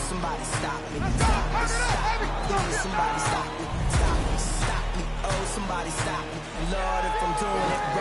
somebody stop me. Stop me, stop me. Please, somebody stop me. Stop me, stop me. Oh, somebody stop me. Lord, if I'm doing it right.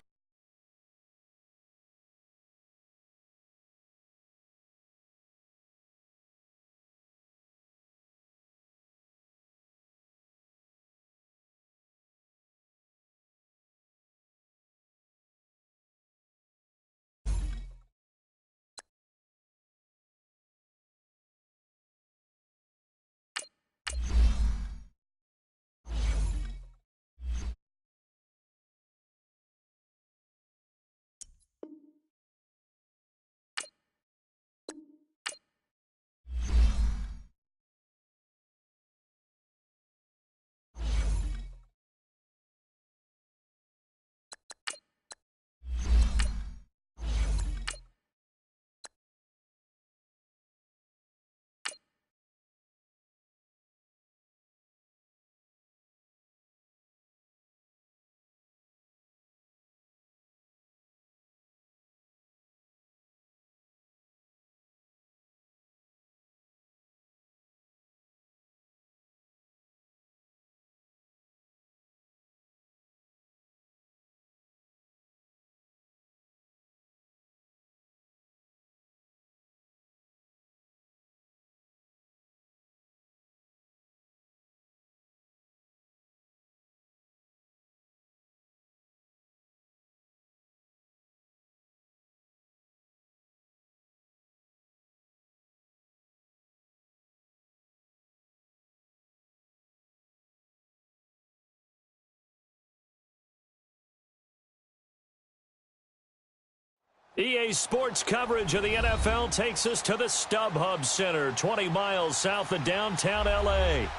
EA Sports coverage of the NFL takes us to the StubHub Center, 20 miles south of downtown L.A.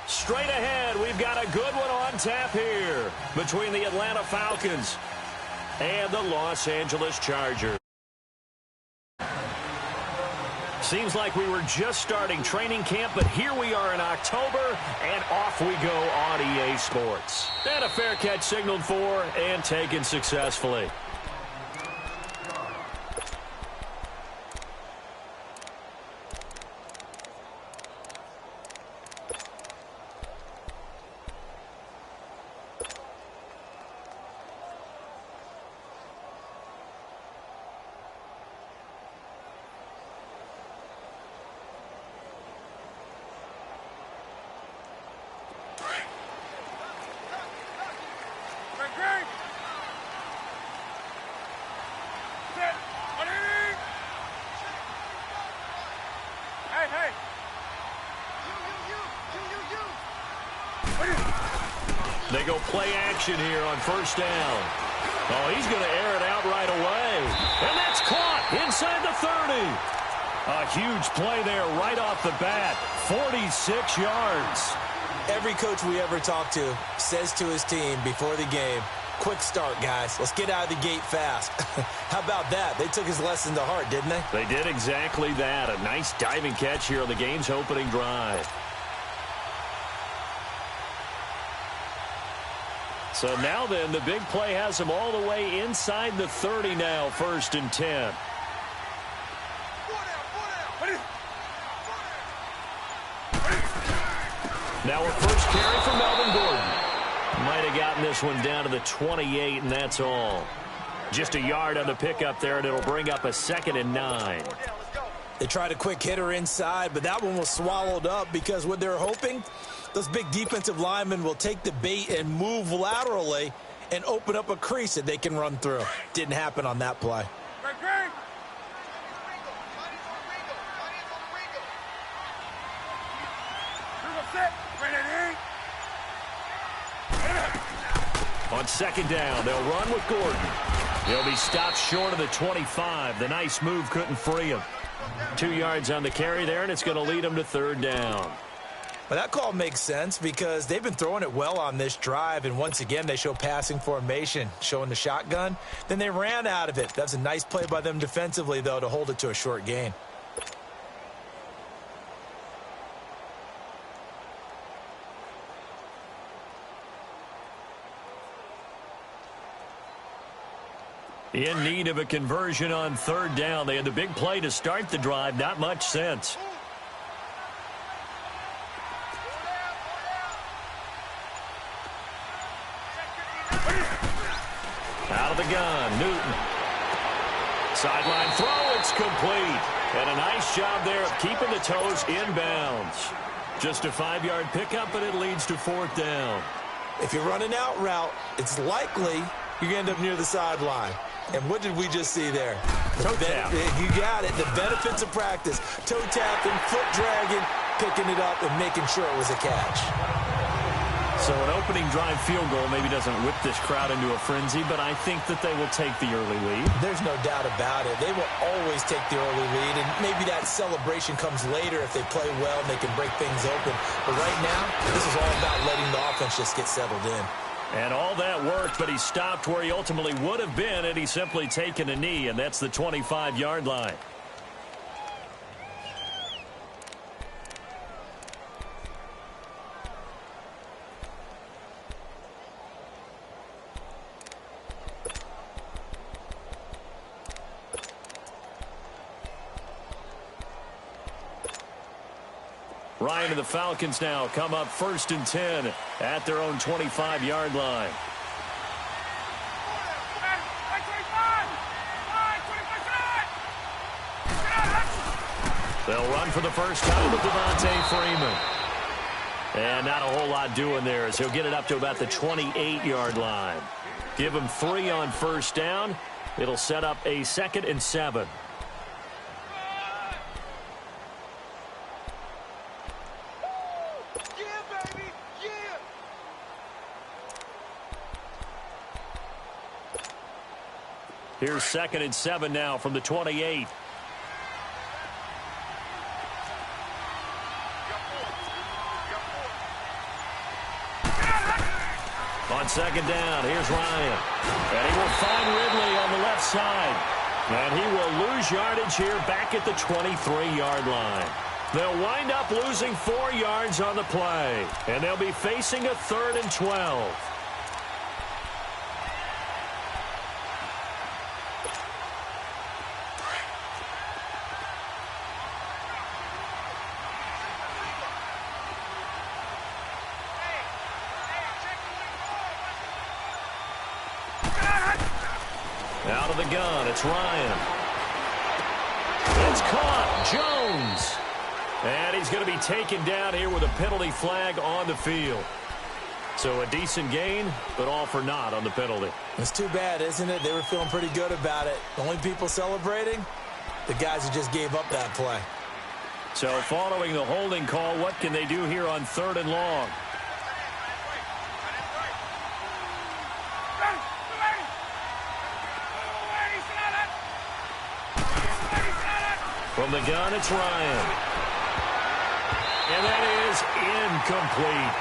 Straight ahead, we've got a good one on tap here between the Atlanta Falcons and the Los Angeles Chargers. Seems like we were just starting training camp, but here we are in October, and off we go on EA Sports. And a fair catch signaled for and taken successfully. They go play action here on first down. Oh, he's going to air it out right away. And that's caught inside the 30. A huge play there right off the bat. 46 yards. Every coach we ever talk to says to his team before the game, quick start, guys. Let's get out of the gate fast. How about that? They took his lesson to heart, didn't they? They did exactly that. A nice diving catch here on the game's opening drive. So now then, the big play has them all the way inside the 30 now, 1st and 10. Now a first carry for Melvin Gordon. Might have gotten this one down to the 28, and that's all. Just a yard on the pickup there, and it'll bring up a 2nd and 9. They tried a quick hitter inside, but that one was swallowed up because what they're hoping, those big defensive linemen will take the bait and move laterally and open up a crease that they can run through. Didn't happen on that play. On 2nd down, they'll run with Gordon. He'll be stopped short of the 25. The nice move couldn't free him. 2 yards on the carry there, and it's going to lead him to 3rd down. Well, that call makes sense because they've been throwing it well on this drive, and once again, they show passing formation, showing the shotgun. Then they ran out of it. That's a nice play by them defensively, though, to hold it to a short gain. In need of a conversion on 3rd down. They had the big play to start the drive. Not much sense. the gun. Newton. Sideline throw. It's complete. And a nice job there of keeping the toes inbounds. Just a 5-yard pickup, and it leads to 4th down. If you're running out route, it's likely you're going to end up near the sideline. And what did we just see there? Toe tap. You got it. The benefits of practice. Toe tapping, foot dragging, picking it up, and making sure it was a catch. So an opening drive field goal maybe doesn't whip this crowd into a frenzy, but I think that they will take the early lead. There's no doubt about it. They will always take the early lead, and maybe that celebration comes later if they play well and they can break things open. But right now, this is all about letting the offense just get settled in. And all that worked, but he stopped where he ultimately would have been, and he's simply taken a knee, and that's the 25-yard line. Ryan and the Falcons now come up 1st and 10 at their own 25-yard line. They'll run for the first time with Devontae Freeman. And not a whole lot doing there as he'll get it up to about the 28-yard line. Give him 3 on 1st down. It'll set up a 2nd and 7. Here's 2nd and 7 now from the 28. On 2nd down, here's Ryan. And he will find Ridley on the left side. And he will lose yardage here back at the 23-yard line. They'll wind up losing 4 yards on the play. And they'll be facing a 3rd and 12. Out of the gun, it's Ryan. It's caught, Jones. And he's going to be taken down here with a penalty flag on the field. So a decent gain, but all for naught on the penalty. It's too bad, isn't it? They were feeling pretty good about it. The only people celebrating, the guys who just gave up that play. So following the holding call, what can they do here on 3rd and long? From the gun, it's Ryan. And that is incomplete.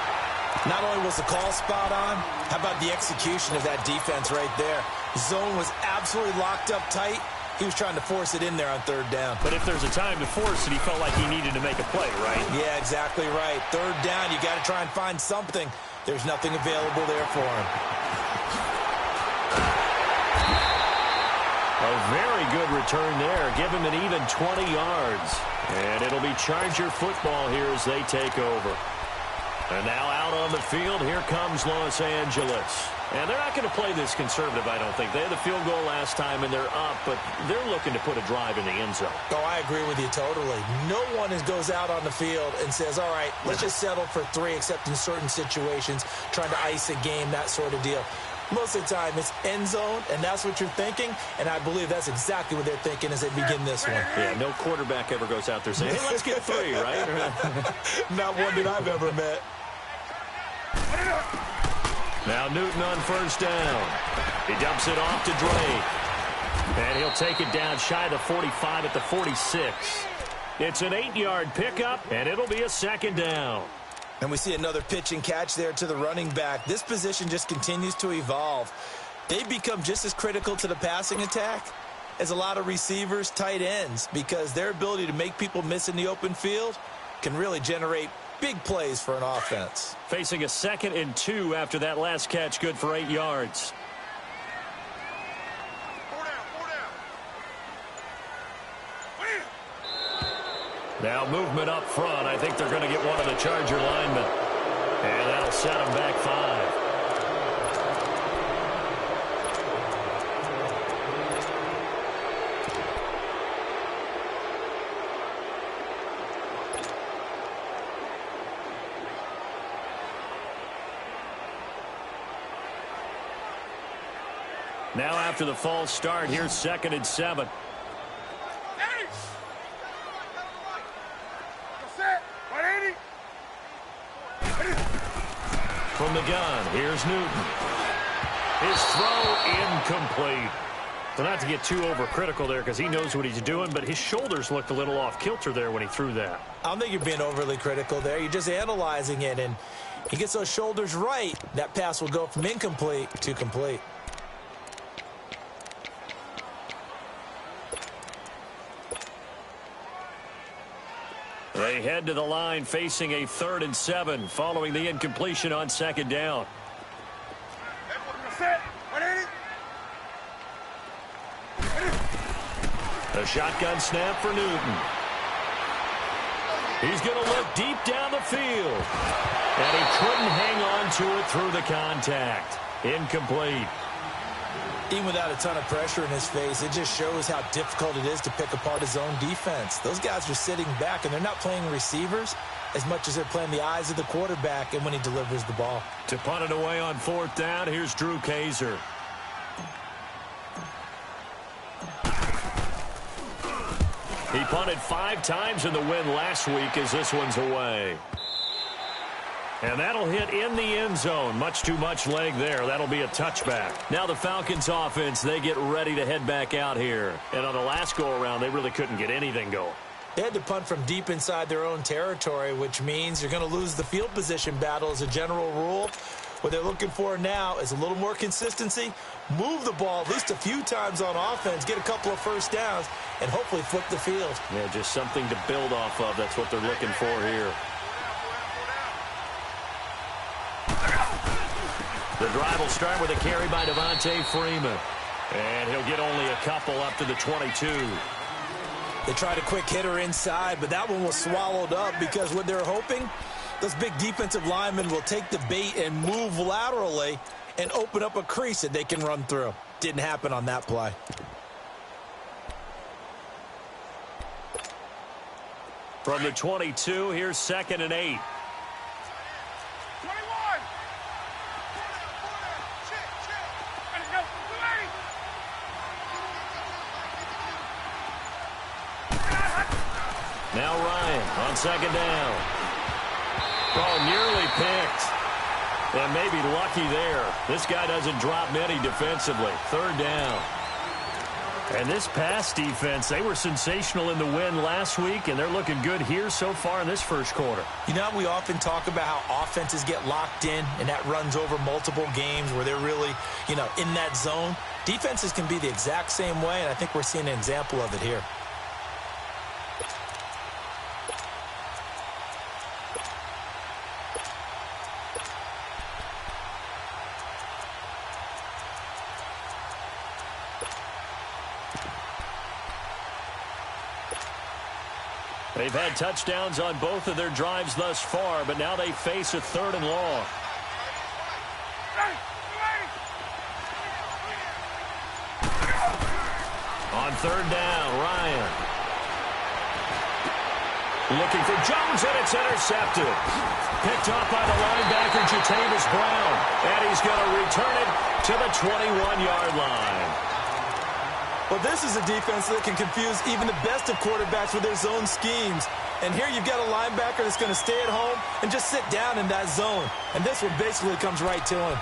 Not only was the call spot on, how about the execution of that defense right there? Zone was absolutely locked up tight. He was trying to force it in there on 3rd down. But if there's a time to force it, he felt like he needed to make a play, right? Yeah, exactly right. 3rd down, you got to try and find something. There's nothing available there for him. A very good return there. Give him an even 20 yards. And it'll be Charger football here as they take over. And now out on the field, here comes Los Angeles. And they're not going to play this conservative, I don't think. They had the field goal last time, and they're up, but they're looking to put a drive in the end zone. Oh, I agree with you totally. No one goes out on the field and says, all right, let's just settle for 3, except in certain situations, trying to ice a game, that sort of deal. Most of the time, it's end zone, and that's what you're thinking, and I believe that's exactly what they're thinking as they begin this one. Yeah, no quarterback ever goes out there saying, hey, let's get 3, right? Not one that I've ever met. Now Newton on 1st down. He dumps it off to Drake. And he'll take it down shy of the 45 at the 46. It's an 8-yard pickup, and it'll be a 2nd down. And we see another pitch and catch there to the running back. This position just continues to evolve. They become just as critical to the passing attack as a lot of receivers, tight ends, because their ability to make people miss in the open field can really generate big plays for an offense. Facing a 2nd and 2 after that last catch, good for 8 yards. Now movement up front. I think they're going to get one of the Charger linemen. And that'll set them back 5. Now after the false start, here's 2nd and 7. From the gun, here's Newton. His throw incomplete. So not to get too overcritical there because he knows what he's doing, but his shoulders looked a little off kilter there when he threw that. I don't think you're being overly critical there. You're just analyzing it, and he gets those shoulders right. That pass will go from incomplete to complete. They head to the line facing a 3rd and 7 following the incompletion on 2nd down. A shotgun snap for Newton. He's going to look deep down the field. And he couldn't hang on to it through the contact. Incomplete. Even without a ton of pressure in his face, it just shows how difficult it is to pick apart his own defense. Those guys are sitting back, and they're not playing receivers as much as they're playing the eyes of the quarterback and when he delivers the ball. To punt it away on 4th down, here's Drew Kaiser. He punted 5 times in the win last week as this one's away. And that'll hit in the end zone. Much too much leg there. That'll be a touchback. Now the Falcons offense, they get ready to head back out here. And on the last go-around, they really couldn't get anything going. They had to punt from deep inside their own territory, which means you're going to lose the field position battle as a general rule. What they're looking for now is a little more consistency, move the ball at least a few times on offense, get a couple of first downs, and hopefully flip the field. Yeah, just something to build off of. That's what they're looking for here. The drive will start with a carry by Devontae Freeman. And he'll get only a couple up to the 22. They tried a quick hitter inside, but that one was swallowed up because what they're hoping, those big defensive linemen will take the bait and move laterally and open up a crease that they can run through. Didn't happen on that play. From the 22, here's 2nd and 8. Now Ryan on 2nd down. Oh, nearly picked. And maybe lucky there. This guy doesn't drop many defensively. 3rd down. And this pass defense, they were sensational in the win last week, and they're looking good here so far in this first quarter. You know, we often talk about how offenses get locked in, and that runs over multiple games where they're really, in that zone. Defenses can be the exact same way, and I think we're seeing an example of it here. They've had touchdowns on both of their drives thus far, but now they face a 3rd and long. On 3rd down, Ryan. Looking for Jones, and it's intercepted. Picked off by the linebacker, Jatavis Brown. And he's going to return it to the 21-yard line. Well, this is a defense that can confuse even the best of quarterbacks with their zone schemes. And here you've got a linebacker that's going to stay at home and just sit down in that zone. And this one basically comes right to him.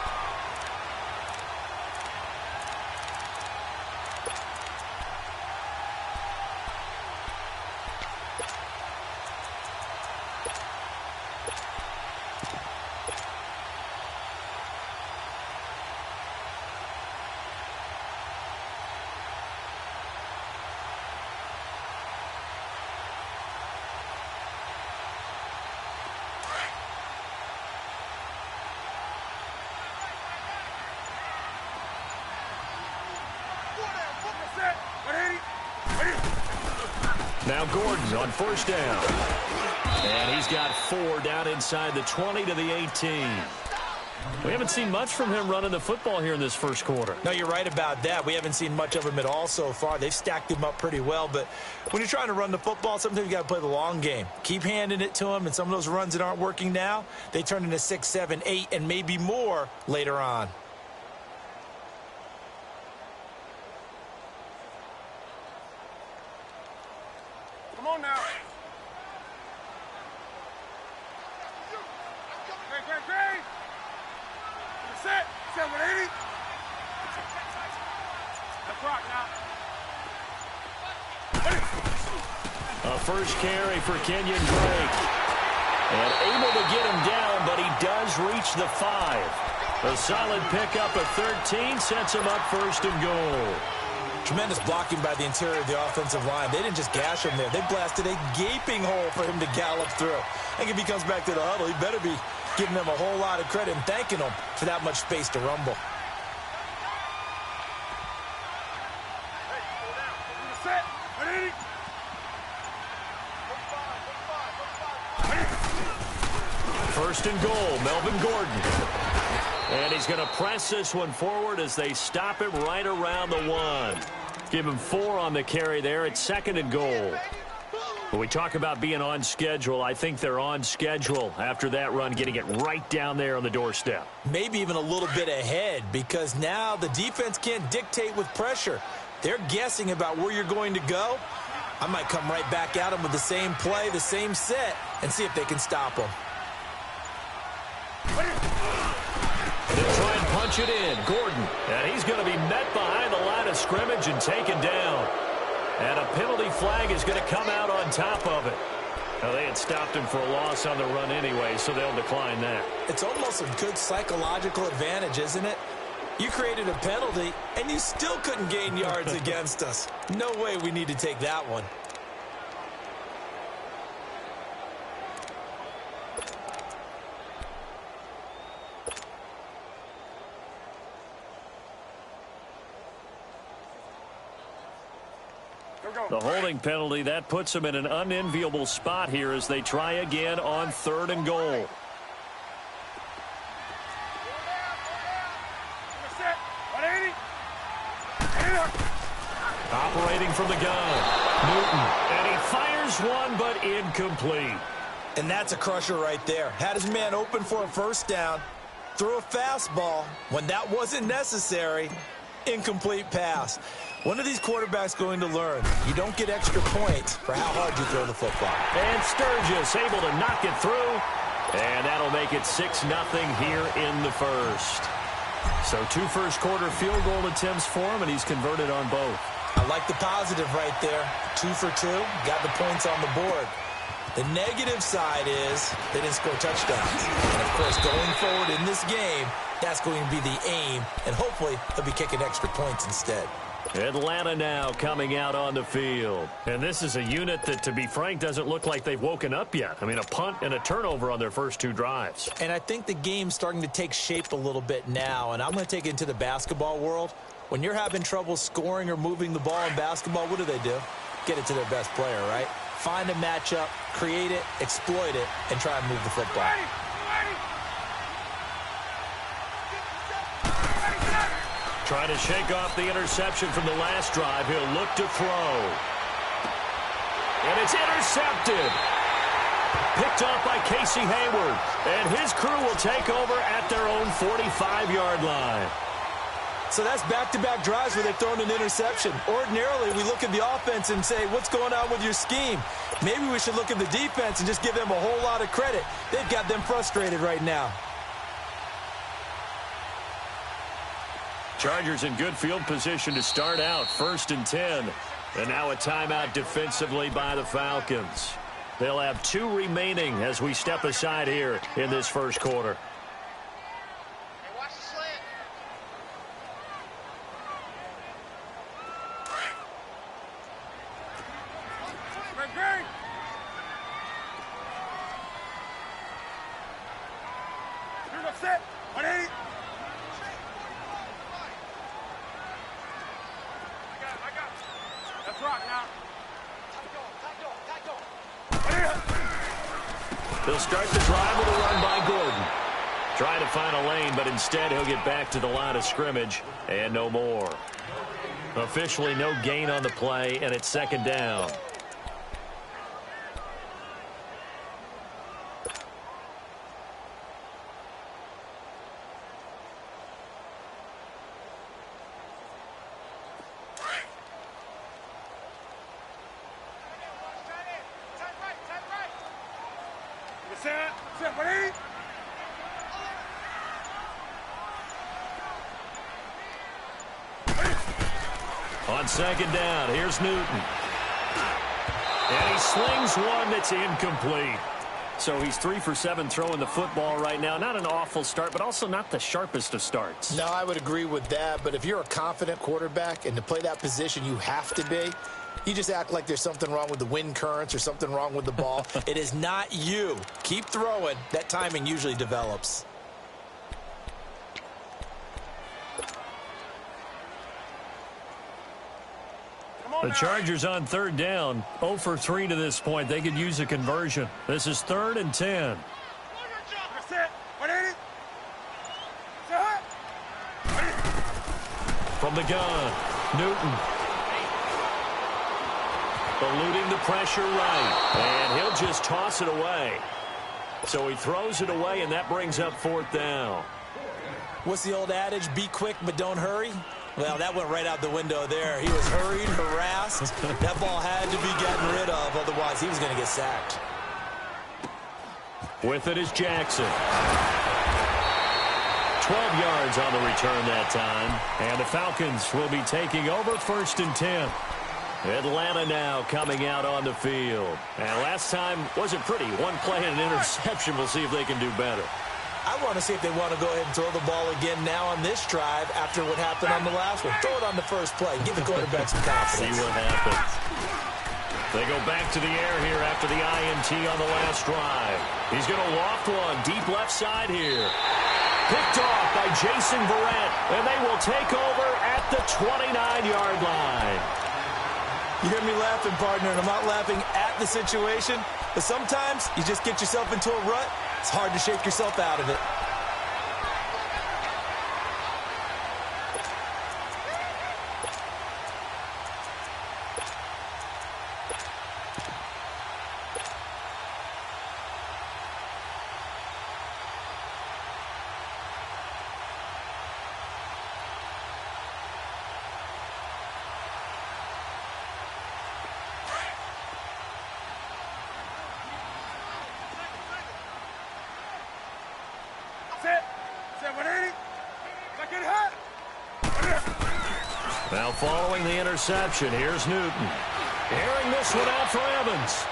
Now Gordon on 1st down. And he's got 4 down inside the 20 to the 18. We haven't seen much from him running the football here in this first quarter. No, you're right about that. We haven't seen much of him at all so far. They've stacked him up pretty well. But when you're trying to run the football, sometimes you got to play the long game. Keep handing it to him, and some of those runs that aren't working now, they turn into 6, 7, 8, and maybe more later on. first carry for Kenyon Drake. And able to get him down, but he does reach the 5. A solid pickup of 13 sets him up first and goal. Tremendous blocking by the interior of the offensive line. They didn't just gash him there. They blasted a gaping hole for him to gallop through. I think if he comes back to the huddle, he better be giving them a whole lot of credit and thanking them for that much space to rumble. First and goal, Melvin Gordon. And he's going to press this one forward as they stop him right around the 1. Give him 4 on the carry there at second and goal. When we talk about being on schedule, I think they're on schedule after that run, getting it right down there on the doorstep. Maybe even a little bit ahead, because now the defense can't dictate with pressure. They're guessing about where you're going to go. I might come right back at them with the same play, the same set, and see if they can stop them. They'll try and punch it in. Gordon. And he's going to be met behind the line of scrimmage and taken down. And a penalty flag is going to come out on top of it. Now, they had stopped him for a loss on the run anyway, so they'll decline that. It's almost a good psychological advantage, isn't it? You created a penalty, and you still couldn't gain yards against us. No way we need to take that one. The holding penalty, that puts them in an unenviable spot here as they try again on third and goal. Operating from the gun, Newton, and he fires one, but incomplete. And that's a crusher right there. Had his man open for a first down, threw a fastball when that wasn't necessary, incomplete pass. When are these quarterbacks going to learn? You don't get extra points for how hard you throw the football. And Sturgis able to knock it through, and that'll make it 6-0 here in the first. So 2 first-quarter field goal attempts for him, and he's converted on both. I like the positive right there. 2 for 2, got the points on the board. The negative side is they didn't score touchdowns. And, of course, going forward in this game, that's going to be the aim, and hopefully they'll be kicking extra points instead. Atlanta now coming out on the field. And this is a unit that, to be frank, doesn't look like they've woken up yet. I mean, a punt and a turnover on their first 2 drives. And I think the game's starting to take shape a little bit now, and I'm going to take it into the basketball world. When you're having trouble scoring or moving the ball in basketball, what do? Get it to their best player, right? Find a matchup, create it, exploit it, and try and move the football. Trying to shake off the interception from the last drive. He'll look to throw. And it's intercepted. Picked off by Casey Hayward. And his crew will take over at their own 45-yard line. So that's back-to-back drives where they've thrown an interception. Ordinarily, we look at the offense and say, what's going on with your scheme? Maybe we should look at the defense and just give them a whole lot of credit. They've got them frustrated right now. Chargers in good field position to start out, 1st and 10. And now a timeout defensively by the Falcons. They'll have 2 remaining as we step aside here in this first quarter. They'll start the drive with a run by Gordon. Trying to find a lane, but instead he'll get back to the line of scrimmage and no more. Officially no gain on the play, and it's 2nd down. On 2nd down, here's Newton. And he slings one that's incomplete. So he's 3 for 7 throwing the football right now. Not an awful start, but also not the sharpest of starts. No, I would agree with that. But if you're a confident quarterback and to play that position you have to be, you just act like there's something wrong with the wind currents or something wrong with the ball. It is not you. Keep throwing. That timing usually develops. The Chargers on third down, 0 for 3 to this point. They could use a conversion. This is 3rd and 10. From the gun, Newton. Eluding the pressure right. And he'll just toss it away. So he throws it away, and that brings up 4th down. What's the old adage? Be quick, but don't hurry. Well, that went right out the window there. He was hurried, harassed. That ball had to be gotten rid of, otherwise he was going to get sacked. With it is Jackson. 12 yards on the return that time. And the Falcons will be taking over 1st and 10. Atlanta now coming out on the field. And last time wasn't pretty. One play and an interception. We'll see if they can do better. I want to see if they want to go ahead and throw the ball again now on this drive after what happened on the last one. Throw it on the first play. Give the quarterback some confidence. See what happens. They go back to the air here after the INT on the last drive. He's going to loft one deep left side here. Picked off by Jason Verrett, and they will take over at the 29-yard line. You hear me laughing, partner, and I'm not laughing at the situation, but sometimes you just get yourself into a rut. It's hard to shake yourself out of it. Now following the interception, here's Newton. Airing this one out for Evans.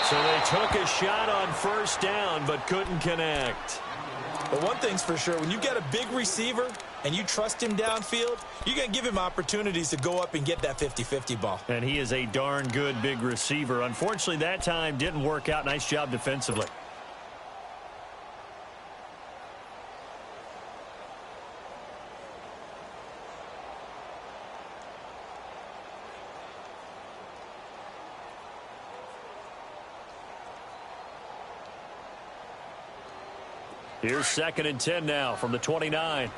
So they took a shot on 1st down, but couldn't connect. But one thing's for sure, when you get a big receiver and you trust him downfield, you're going to give him opportunities to go up and get that 50-50 ball. And he is a darn good big receiver. Unfortunately, that time didn't work out. Nice job defensively. Here's 2nd and 10 now from the 29.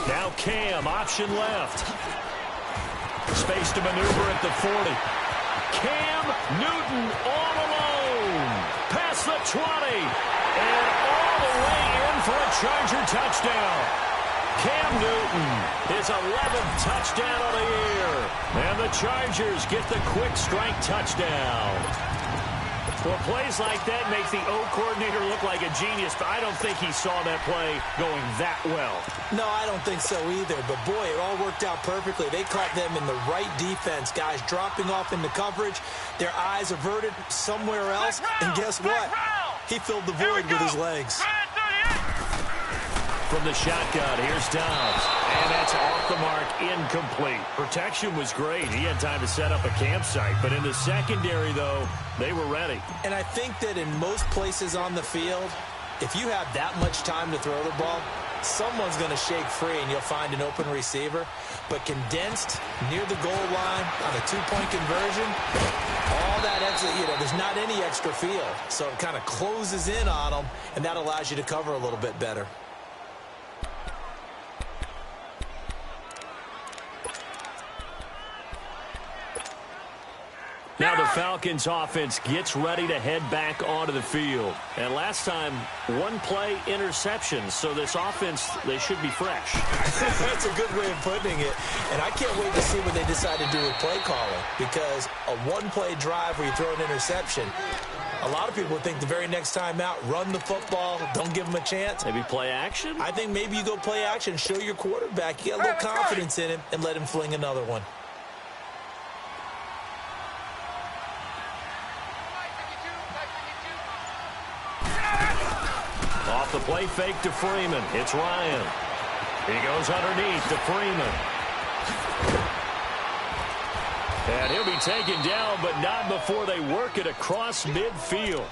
Now Cam, option left. Space to maneuver at the 40. Cam Newton all alone. Past the 20. And all the way in for a Charger touchdown. Cam Newton, his 11th touchdown of the year. And the Chargers get the quick strike touchdown. Well, plays like that make the O coordinator look like a genius, but I don't think he saw that play going that well. No, I don't think so either. But, boy, it all worked out perfectly. They caught them in the right defense. Guys dropping off into coverage, their eyes averted somewhere else. And guess what? He filled the void with his legs. From the shotgun, here's Dobbs. And that's off the mark, incomplete. Protection was great. He had time to set up a campsite. But in the secondary, though, they were ready. And I think that in most places on the field, if you have that much time to throw the ball, someone's going to shake free and you'll find an open receiver. But condensed near the goal line on a two-point conversion, all that extra, there's not any extra field. So it kind of closes in on them, and that allows you to cover a little bit better. Now the Falcons offense gets ready to head back onto the field. And last time, one play interception. So this offense, they should be fresh. That's a good way of putting it. And I can't wait to see what they decide to do with play calling. Because a one-play drive where you throw an interception, A lot of people think the very next time out, run the football, don't give him a chance. Maybe play action? I think maybe you go play action, show your quarterback. You got a little confidence in him, and let him fling another one. Off the play fake to Freeman. It's Ryan. He goes underneath to Freeman. And he'll be taken down, but not before they work it across midfield.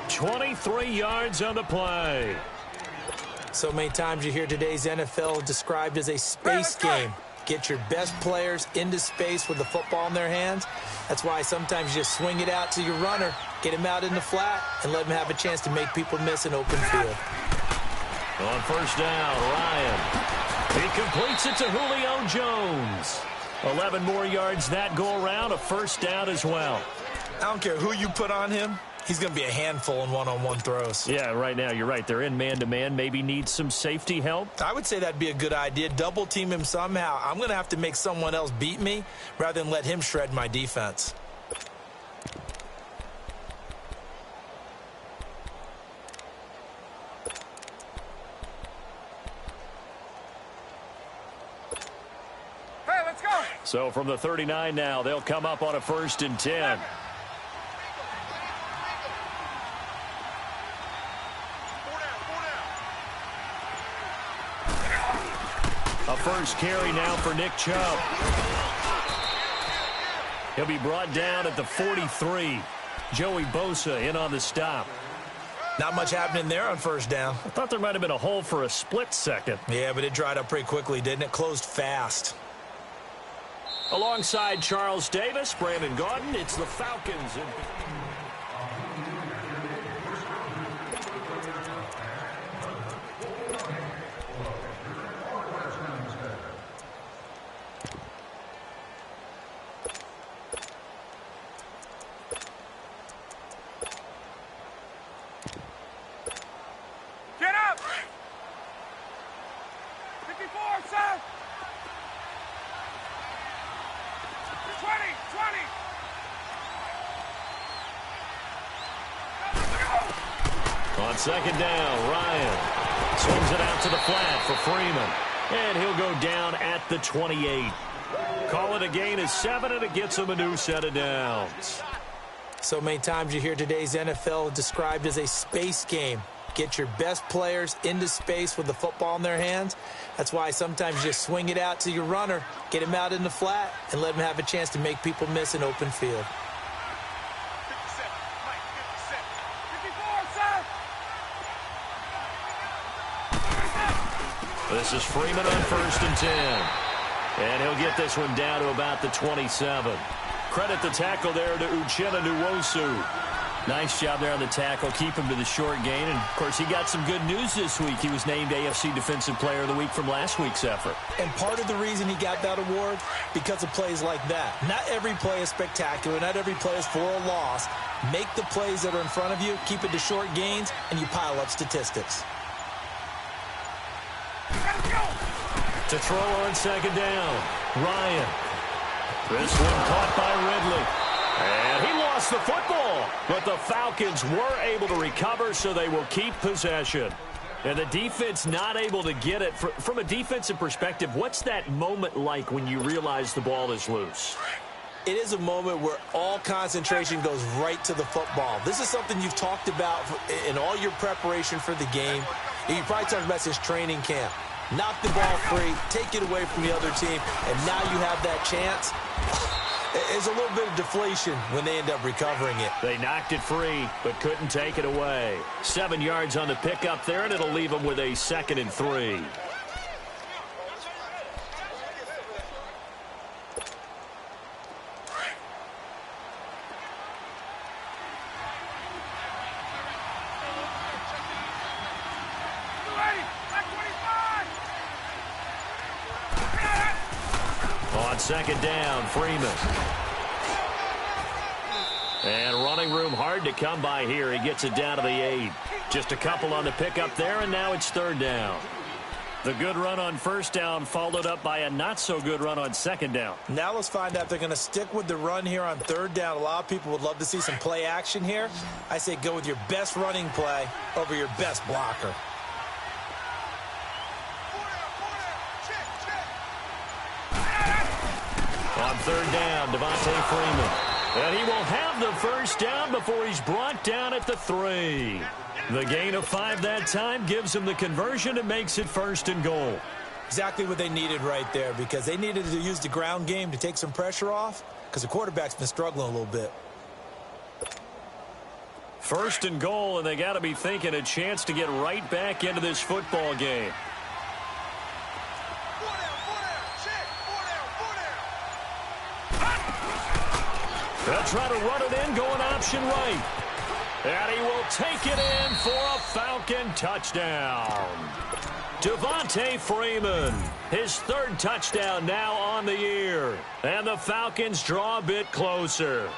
23 yards on the play. So many times you hear today's NFL described as a space game. Get your best players into space with the football in their hands. That's why sometimes you just swing it out to your runner, get him out in the flat, and let him have a chance to make people miss an open field. On first down, Ryan. He completes it to Julio Jones. 11 more yards that go around, a first down as well. I don't care who you put on him. He's going to be a handful in one-on-one throws. Yeah, right now, you're right. They're in man-to-man. Maybe need some safety help. I would say that'd be a good idea. Double team him somehow. I'm going to have to make someone else beat me rather than let him shred my defense. Hey, let's go. So from the 39 now, they'll come up on a 1st and 10. A first carry now for Nick Chubb. He'll be brought down at the 43. Joey Bosa in on the stop. Not much happening there on first down. I thought there might have been a hole for a split second. Yeah, but it dried up pretty quickly, didn't it? Closed fast. Alongside Charles Davis, Brandon Gaudin, it's the Falcons. Get up. 54, sir. 20. On second down, Ryan swings it out to the flat for Freeman. And he'll go down at the 28. Call it a gain of 7, and it gets him a new set of downs. So many times you hear today's NFL described as a space game. Get your best players into space with the football in their hands. That's why sometimes you just swing it out to your runner, get him out in the flat, and let him have a chance to make people miss an open field. 57, Mike, 54, sir. This is Freeman on 1st and 10. And he'll get this one down to about the 27. Credit the tackle there to Uchenna Nwosu. Nice job there on the tackle. Keep him to the short gain. And, of course, he got some good news this week. He was named AFC Defensive Player of the Week from last week's effort. And part of the reason he got that award, because of plays like that. Not every play is spectacular. Not every play is for a loss. Make the plays that are in front of you, keep it to short gains, and you pile up statistics. To throw on second down, Ryan. This one caught by Ridley. And he lost the football. But the Falcons were able to recover, so they will keep possession. And the defense not able to get it. From a defensive perspective, what's that moment like when you realize the ball is loose? It is a moment where all concentration goes right to the football. This is something you've talked about in all your preparation for the game. You probably talked about since training camp. Knock the ball free, take it away from the other team, and now you have that chance. There's a little bit of deflation when they end up recovering it. They knocked it free, but couldn't take it away. 7 yards on the pickup there, and it'll leave them with a 2nd and 3. On second down, Freeman. And running room hard to come by here. He gets it down to the 8. Just a couple on the pickup there, and now it's 3rd down. The good run on first down followed up by a not-so-good run on second down. Now let's find out if they're going to stick with the run here on third down. A lot of people would love to see some play action here. I say go with your best running play over your best blocker. On third down, Devontae Freeman. And he will have the first down before he's brought down at the 3. The gain of 5 that time gives him the conversion and makes it 1st and goal. Exactly what they needed right there, because they needed to use the ground game to take some pressure off, because the quarterback's been struggling a little bit. 1st and goal, and they got to be thinking a chance to get right back into this football game. They'll try to run it in, going option right. And he will take it in for a Falcon touchdown. Devontae Freeman, his 3rd touchdown now on the year. And the Falcons draw a bit closer.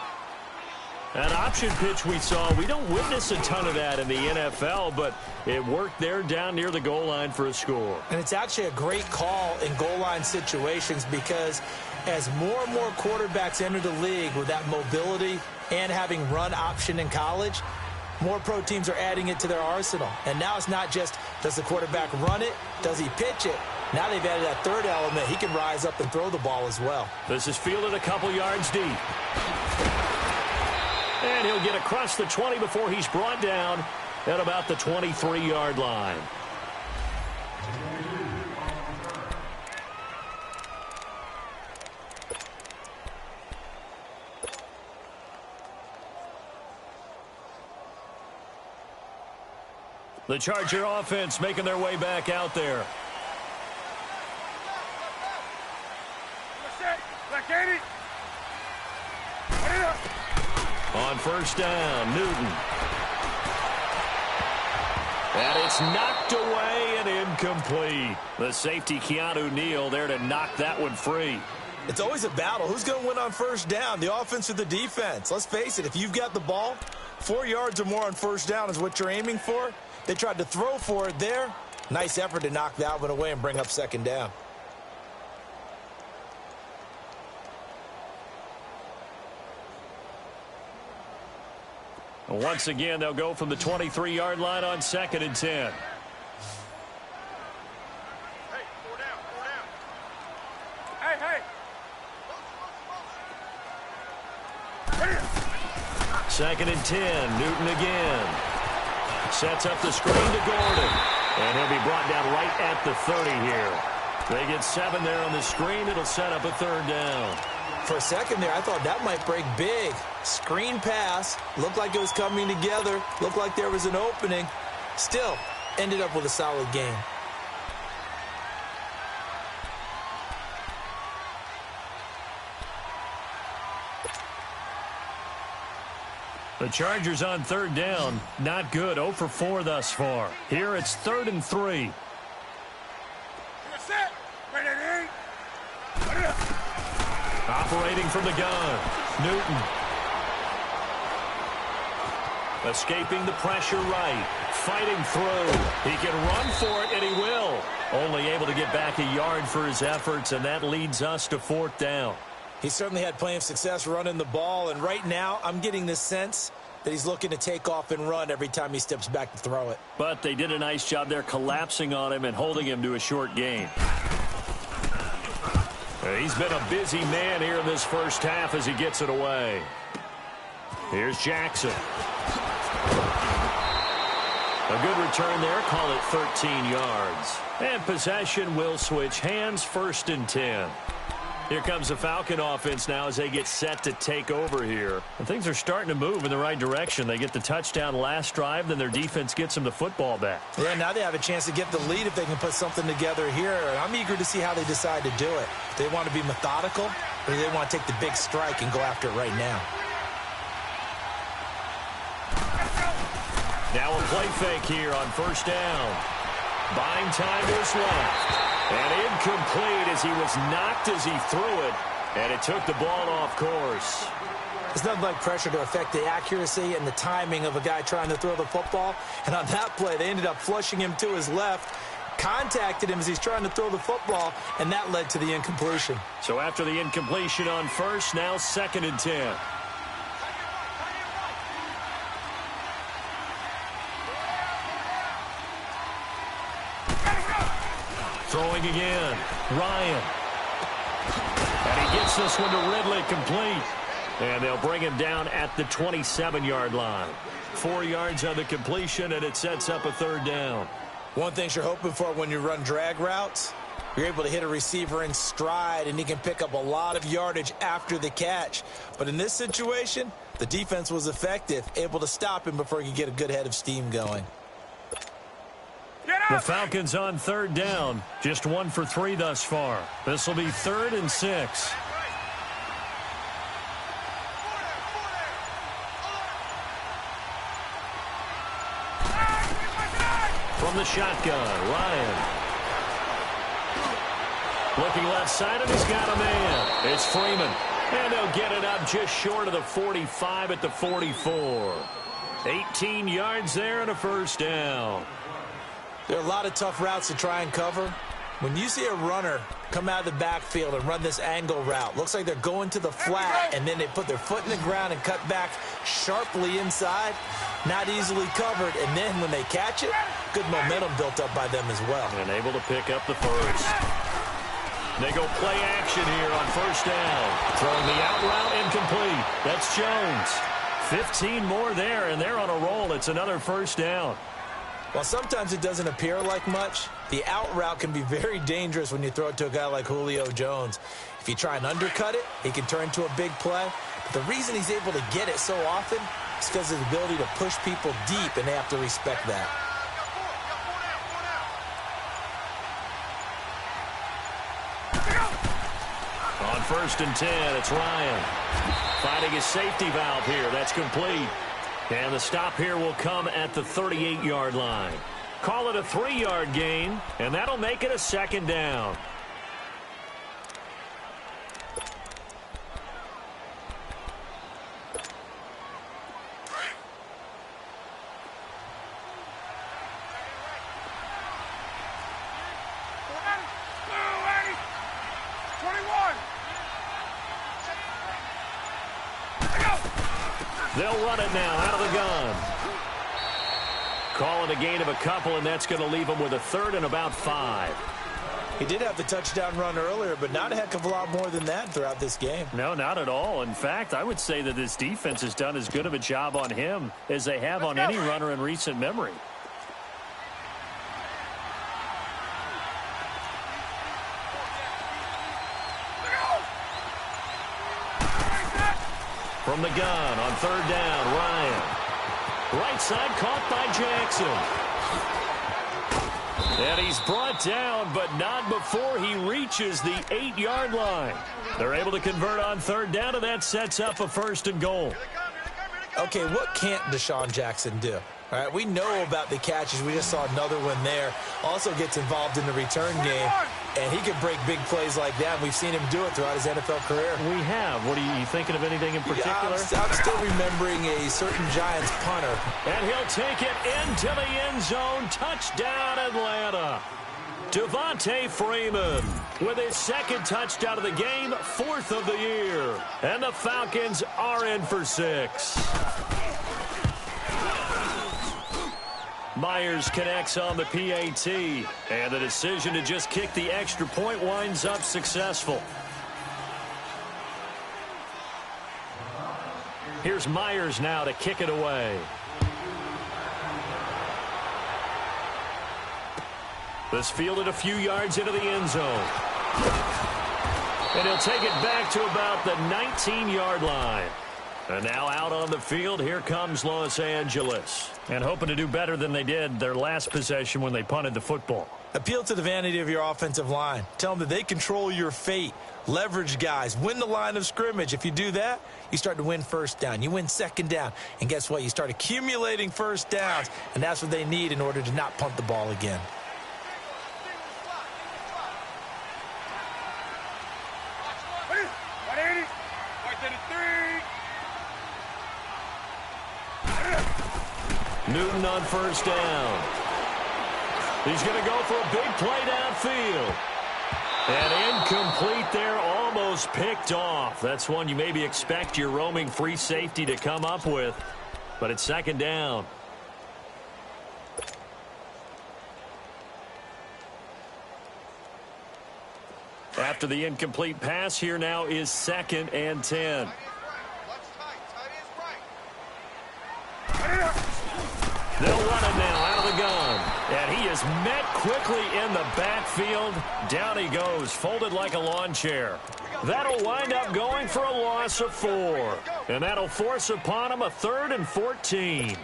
An option pitch we saw, we don't witness a ton of that in the NFL, but it worked there down near the goal line for a score. And it's actually a great call in goal line situations, because as more and more quarterbacks enter the league with that mobility and having run option in college, more pro teams are adding it to their arsenal. And now it's not just, does the quarterback run it? Does he pitch it? Now they've added that 3rd element. He can rise up and throw the ball as well. This is fielded a couple yards deep. And he'll get across the 20 before he's brought down at about the 23-yard line. The Charger offense making their way back out there. On first down, Newton. And it's knocked away and incomplete. The safety, Keanu Neal, there to knock that one free. It's always a battle. Who's going to win on first down, the offense or the defense? Let's face it, if you've got the ball, 4 yards or more on first down is what you're aiming for. They tried to throw for it there. Nice effort to knock that one away and bring up second down. Once again, they'll go from the 23-yard line on 2nd and 10. Hey, 4 down, 4 down. Hey, hey. 2nd and 10, Newton again. Sets up the screen to Gordon. And he'll be brought down right at the 30 here. They get 7 there on the screen. It'll set up a 3rd down. For a second there, I thought that might break big. Screen pass. Looked like it was coming together. Looked like there was an opening. Still, ended up with a solid game. The Chargers on 3rd down. Not good. 0 for 4 thus far. Here it's 3rd and 3. Set. Ready. Operating from the gun. Newton. Escaping the pressure right. Fighting through. He can run for it, and he will. Only able to get back a yard for his efforts, and that leads us to 4th down. He certainly had plenty of success running the ball, and right now I'm getting the sense that he's looking to take off and run every time he steps back to throw it. But they did a nice job there collapsing on him and holding him to a short gain. He's been a busy man here in this first half as he gets it away. Here's Jackson. A good return there. Call it 13 yards. And possession will switch hands. 1st and 10. Here comes the Falcon offense now as they get set to take over here. And things are starting to move in the right direction. They get the touchdown last drive, then their defense gets them the football back. Yeah, now they have a chance to get the lead if they can put something together here. And I'm eager to see how they decide to do it. Do they want to be methodical, or do they want to take the big strike and go after it right now? Now a play fake here on first down. Buying time is left. And incomplete as he was knocked as he threw it. And it took the ball off course. There's nothing like pressure to affect the accuracy and the timing of a guy trying to throw the football. And on that play, they ended up flushing him to his left. contacted him as he's trying to throw the football, and that led to the incompletion. So after the incompletion on first, now 2nd and 10. Throwing again. Ryan. And he gets this one to Ridley, complete. And they'll bring him down at the 27-yard line. 4 yards on the completion, and it sets up a 3rd down. One thing you're hoping for when you run drag routes, you're able to hit a receiver in stride, and he can pick up a lot of yardage after the catch. But in this situation, the defense was effective, able to stop him before he could get a good head of steam going. The Falcons on 3rd down. Just 1 for 3 thus far. This will be 3rd and 6. From the shotgun, Ryan. Looking left side, and he's got a man. It's Freeman. And they'll get it up just short of the 45 at the 44. 18 yards there and a 1st down. There are a lot of tough routes to try and cover. When you see a runner come out of the backfield and run this angle route, looks like they're going to the flat, and then they put their foot in the ground and cut back sharply inside. Not easily covered, and then when they catch it, good momentum built up by them as well. And able to pick up the 1st. They go play action here on 1st down. Throwing the out route incomplete. That's Jones. 15 more there, and they're on a roll. It's another 1st down. While sometimes it doesn't appear like much, the out route can be very dangerous when you throw it to a guy like Julio Jones. If you try and undercut it, he can turn into a big play. But the reason he's able to get it so often is because of his ability to push people deep, and they have to respect that. On 1st and 10, it's Ryan. Finding his safety valve here. That's complete. And the stop here will come at the 38-yard line. Call it a 3-yard gain, and that'll make it a 2nd down. They'll run it now out of the gun. Call it a gain of a couple, and that's going to leave them with a 3rd and about 5. He did have the touchdown run earlier, but not a heck of a lot more than that throughout this game. No, not at all. In fact, I would say that this defense has done as good of a job on him as they have on any runner in recent memory. From the gun on 3rd down, Ryan. Right side caught by Jackson. And he's brought down, but not before he reaches the 8-yard line. They're able to convert on 3rd down, and that sets up a 1st and goal. Okay, what can't Deshaun Jackson do? All right, we know about the catches. We just saw another one there. Also gets involved in the return game, and he can break big plays like that. We've seen him do it throughout his NFL career. We have. What are you thinking of anything in particular? Yeah, I'm still remembering a certain Giants punter. And he'll take it into the end zone. Touchdown, Atlanta. Devontae Freeman with his 2nd touchdown of the game, 4th of the year. And the Falcons are in for 6. Myers connects on the PAT, and the decision to just kick the extra point winds up successful. Here's Myers now to kick it away. This fielded a few yards into the end zone. And he'll take it back to about the 19-yard line. And now out on the field, here comes Los Angeles. And hoping to do better than they did their last possession when they punted the football. Appeal to the vanity of your offensive line. Tell them that they control your fate. Leverage guys. Win the line of scrimmage. If you do that, you start to win 1st down. You win 2nd down. And guess what? You start accumulating 1st downs. And that's what they need in order to not punt the ball again. Newton on 1st down. He's going to go for a big play downfield. And incomplete there, almost picked off. That's one you maybe expect your roaming free safety to come up with. But it's second down. After the incomplete pass, here now is 2nd and 10. They'll run it now out of the gun. And he is met quickly in the backfield. Down he goes, folded like a lawn chair. That'll wind up going for a loss of 4. And that'll force upon him a 3rd and 14.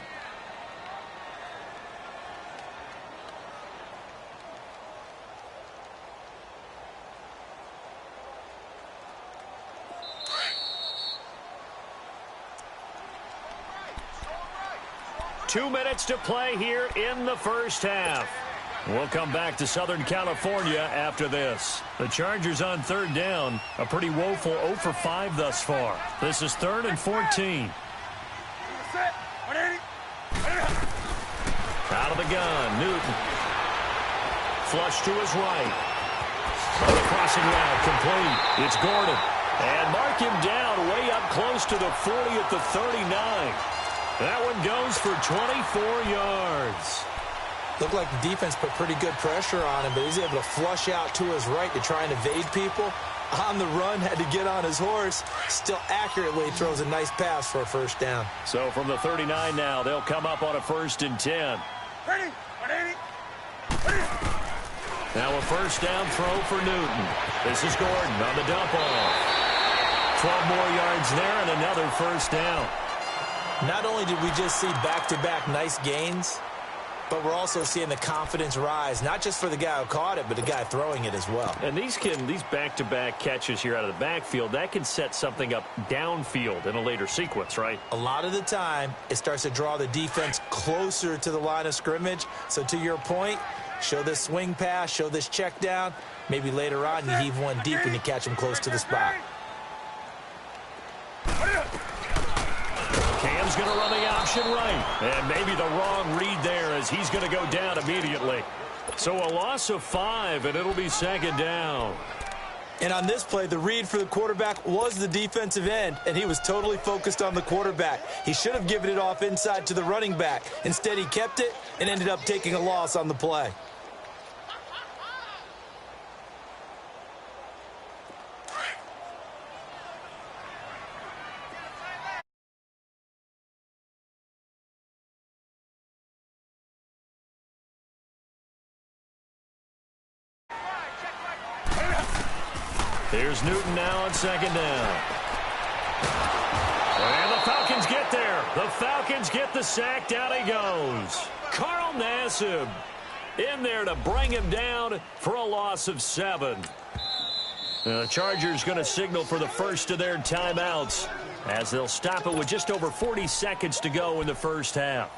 Two minutes to play here in the first half. We'll come back to Southern California after this. The Chargers on 3rd down. A pretty woeful 0 for 5 thus far. This is 3rd and 14. Out of the gun, Newton. Flush to his right. On the crossing route, complete. It's Gordon. And mark him down way up close to the 40 at the 39. That one goes for 24 yards. Looked like the defense put pretty good pressure on him, but he's able to flush out to his right to try and evade people. On the run, had to get on his horse. Still accurately throws a nice pass for a first down. So from the 39 now, they'll come up on a 1st and 10. Now a first down throw for Newton. This is Gordon on the dump off. 12 more yards there and another first down. Not only did we just see back-to-back nice gains, but we're also seeing the confidence rise, not just for the guy who caught it, but the guy throwing it as well. And these back-to-back catches here out of the backfield, that can set something up downfield in a later sequence, right? A lot of the time, it starts to draw the defense closer to the line of scrimmage. So to your point, show this swing pass, show this check down. Maybe later on you heave one deep and you catch him close to the spot. Cam's going to run the option right. And maybe the wrong read there as he's going to go down immediately. So a loss of 5, and it'll be 2nd down. And on this play, the read for the quarterback was the defensive end, and he was totally focused on the quarterback. He should have given it off inside to the running back. Instead, he kept it and ended up taking a loss on the play. Here's Newton now on 2nd down. And the Falcons get there. The Falcons get the sack. Down he goes. Carl Nassib in there to bring him down for a loss of 7. The Chargers going to signal for the first of their timeouts as they'll stop it with just over 40 seconds to go in the first half.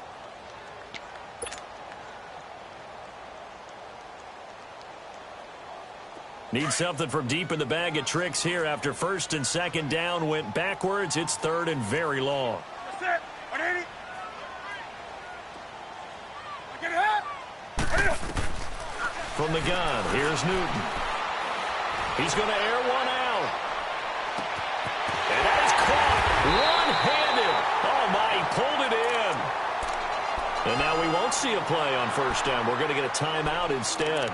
Need something from deep in the bag of tricks here after 1st and 2nd down went backwards. It's 3rd and very long. From the gun, here's Newton. He's going to air one out. And that is caught one-handed. Oh, my, he pulled it in. And now we won't see a play on 1st down. We're going to get a timeout instead,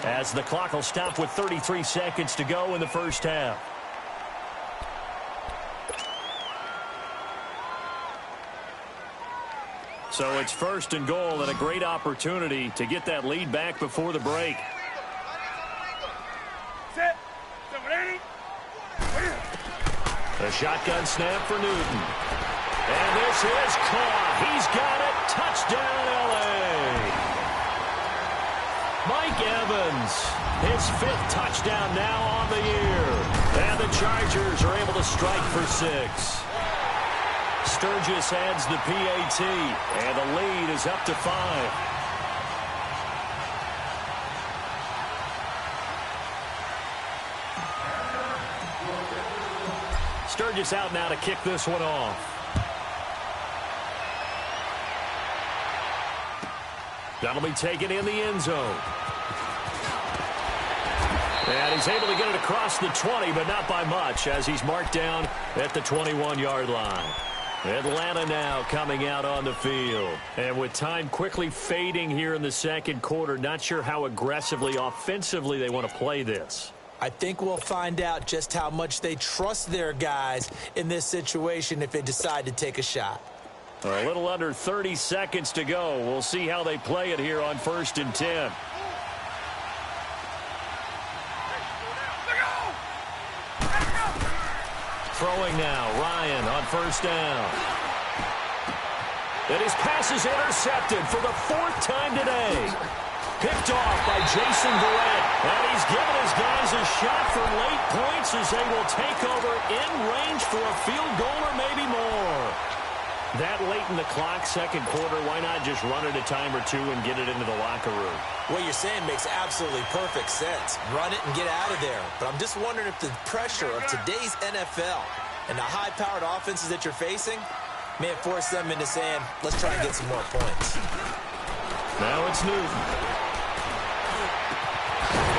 as the clock will stop with 33 seconds to go in the first half. So it's 1st and goal and a great opportunity to get that lead back before the break. A shotgun snap for Newton. And this is caught. He's got it. Touchdown, L.A. Mike Evans, his 5th touchdown now on the year. And the Chargers are able to strike for 6. Sturgis adds the PAT, and the lead is up to 5. Sturgis out now to kick this one off. That'll be taken in the end zone. And he's able to get it across the 20, but not by much, as he's marked down at the 21-yard line. Atlanta now coming out on the field. And with time quickly fading here in the second quarter, not sure how aggressively, offensively they want to play this. I think we'll find out just how much they trust their guys in this situation if they decide to take a shot. A little under 30 seconds to go. We'll see how they play it here on 1st and 10. Throwing now, Ryan on 1st down. And his pass is intercepted for the 4th time today. Picked off by Jason Verrett. And he's given his guys a shot for late points as they will take over in range for a field goal or maybe more. That late in the clock, second quarter, why not just run it a time or two and get it into the locker room? What you're saying makes absolutely perfect sense. Run it and get out of there. But I'm just wondering if the pressure of today's NFL and the high-powered offenses that you're facing may have forced them into saying, let's try and get some more points. Now it's Newton.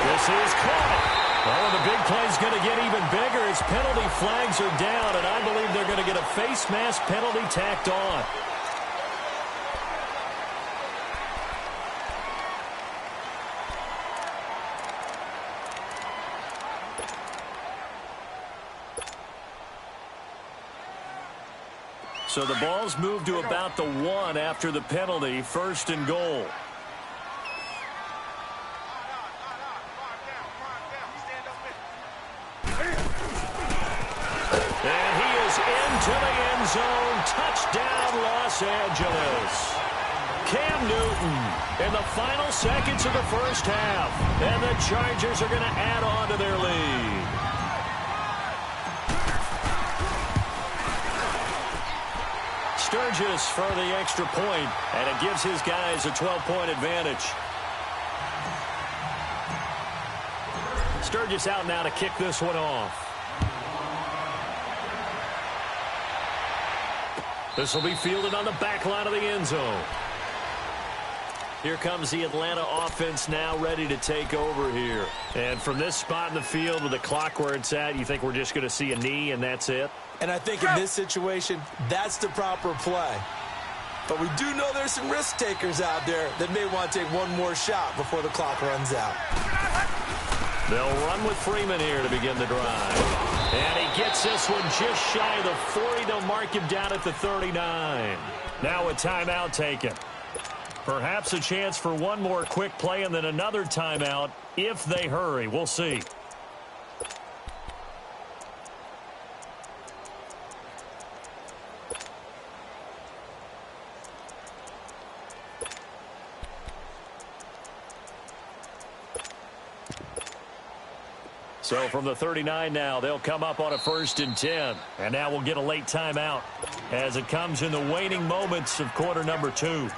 This is caught. Oh, the big play's going to get even bigger as penalty flags are down, and I believe they're going to get a face mask penalty tacked on. So the ball's moved to about the 1 after the penalty, 1st and goal. And he is into the end zone. Touchdown, Los Angeles. Cam Newton in the final seconds of the first half. And the Chargers are going to add on to their lead. Sturgis for the extra point, and it gives his guys a 12-point advantage. Sturgis out now to kick this one off. This will be fielded on the back line of the end zone. Here comes the Atlanta offense now ready to take over here. And from this spot in the field with the clock where it's at, you think we're just going to see a knee and that's it? And I think in this situation, that's the proper play. But we do know there's some risk takers out there that may want to take one more shot before the clock runs out. They'll run with Freeman here to begin the drive. And he gets this one just shy of the 40. They'll mark him down at the 39. Now a timeout taken. Perhaps a chance for one more quick play and then another timeout if they hurry. We'll see. So from the 39 now, they'll come up on a 1st and 10. And now we'll get a late timeout as it comes in the waning moments of quarter number 2.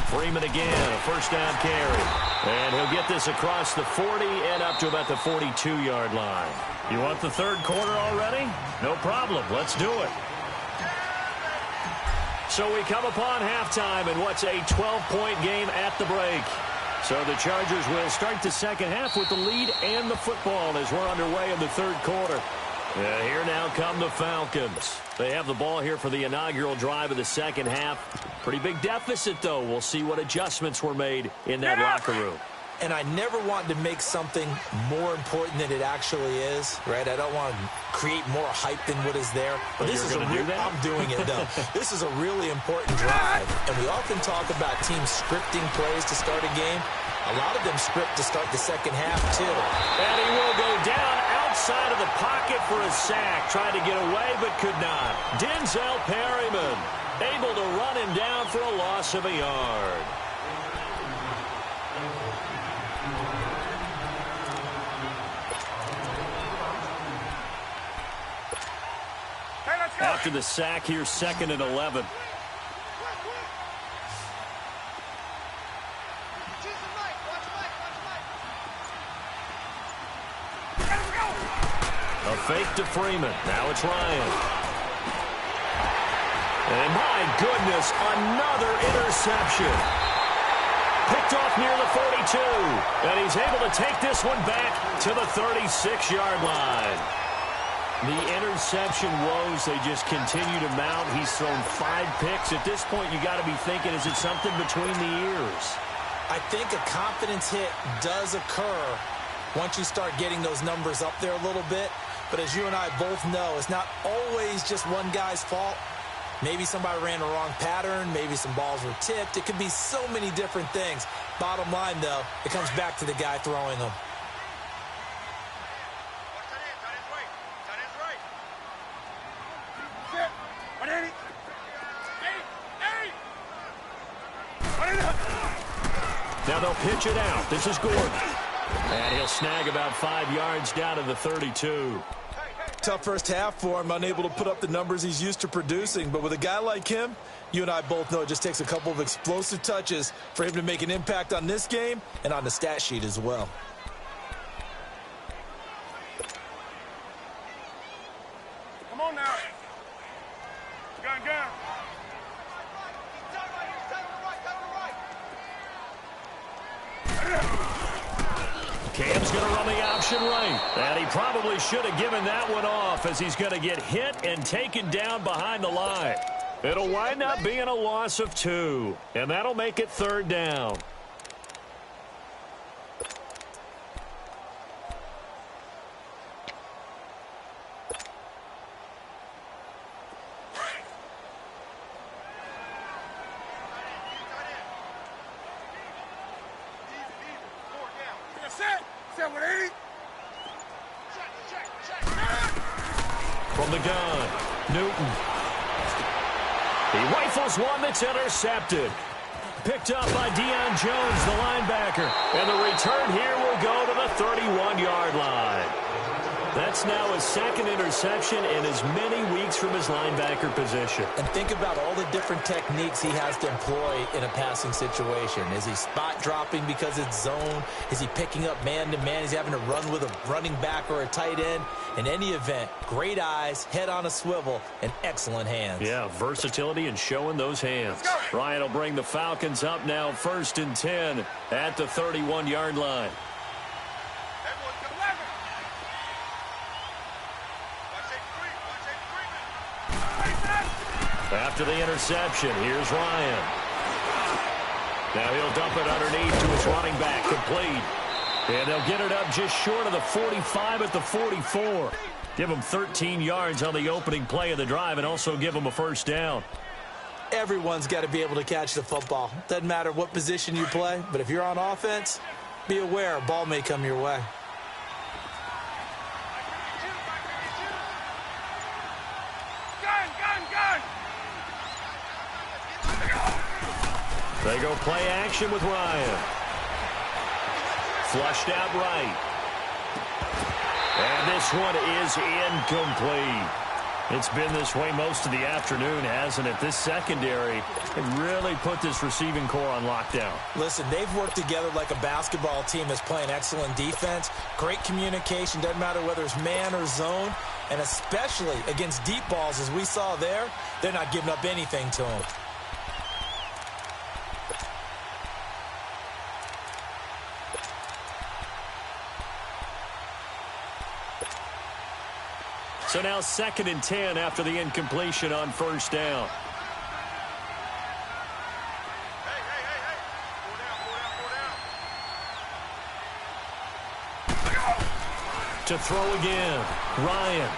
Freeman again, a 1st down carry. And he'll get this across the 40 and up to about the 42-yard line. You want the 3rd quarter already? No problem. Let's do it. So we come upon halftime in what's a 12-point game at the break. So the Chargers will start the second half with the lead and the football as we're underway in the 3rd quarter. And here now come the Falcons. They have the ball here for the inaugural drive of the second half. Pretty big deficit, though. We'll see what adjustments were made in that locker room. And I never want to make something more important than it actually is, right? I don't want to create more hype than what is there. But this is I'm doing it, though. This is a really important drive. And we often talk about teams scripting plays to start a game. A lot of them script to start the second half, too. And he will go down outside of the pocket for a sack. Tried to get away, but could not. Denzel Perryman able to run him down for a loss of a yard. After the sack, here's 2nd and 11. A fake to Freeman. Now it's Ryan. And my goodness, another interception. Picked off near the 42. And he's able to take this one back to the 36-yard line. The interception woes, they just continue to mount. He's thrown 5 picks. At this point, you got to be thinking, is it something between the ears? I think a confidence hit does occur once you start getting those numbers up there a little bit. But as you and I both know, it's not always just one guy's fault. Maybe somebody ran the wrong pattern. Maybe some balls were tipped. It could be so many different things. Bottom line, though, it comes back to the guy throwing them. Now they'll pitch it out. This is Gordon. And he'll snag about 5 yards down to the 32. Tough first half for him, unable to put up the numbers he's used to producing. But with a guy like him, you and I both know it just takes a couple of explosive touches for him to make an impact on this game and on the stat sheet as well. Come on now. Gun. Cam's going to run the option right. And he probably should have given that one off as he's going to get hit and taken down behind the line. It'll wind up being a loss of 2. And that'll make it 3rd down. From the gun, Newton. He rifles one that's intercepted. Picked up by Deion Jones, the linebacker. And the return here will go to the 31-yard line. That's now his 2nd interception in as many weeks from his linebacker position. And think about all the different techniques he has to employ in a passing situation. Is he spot dropping because it's zone? Is he picking up man-to-man? Is he having to run with a running back or a tight end? In any event, great eyes, head on a swivel, and excellent hands. Yeah, versatility and showing those hands. Ryan will bring the Falcons up now 1st and 10 at the 31-yard line. After the interception, here's Ryan. Now he'll dump it underneath to his running back, complete. And they'll get it up just short of the 45 at the 44. Give him 13 yards on the opening play of the drive and also give him a 1st down. Everyone's got to be able to catch the football. Doesn't matter what position you play, but if you're on offense, be aware a ball may come your way. They go play action with Ryan. Flushed out right. And this one is incomplete. It's been this way most of the afternoon, hasn't it? This secondary can really put this receiving core on lockdown. Listen, they've worked together like a basketball team that's playing excellent defense. Great communication. Doesn't matter whether it's man or zone. And especially against deep balls, as we saw there, they're not giving up anything to them. So now 2nd and 10 after the incompletion on 1st down. To throw again, Ryan.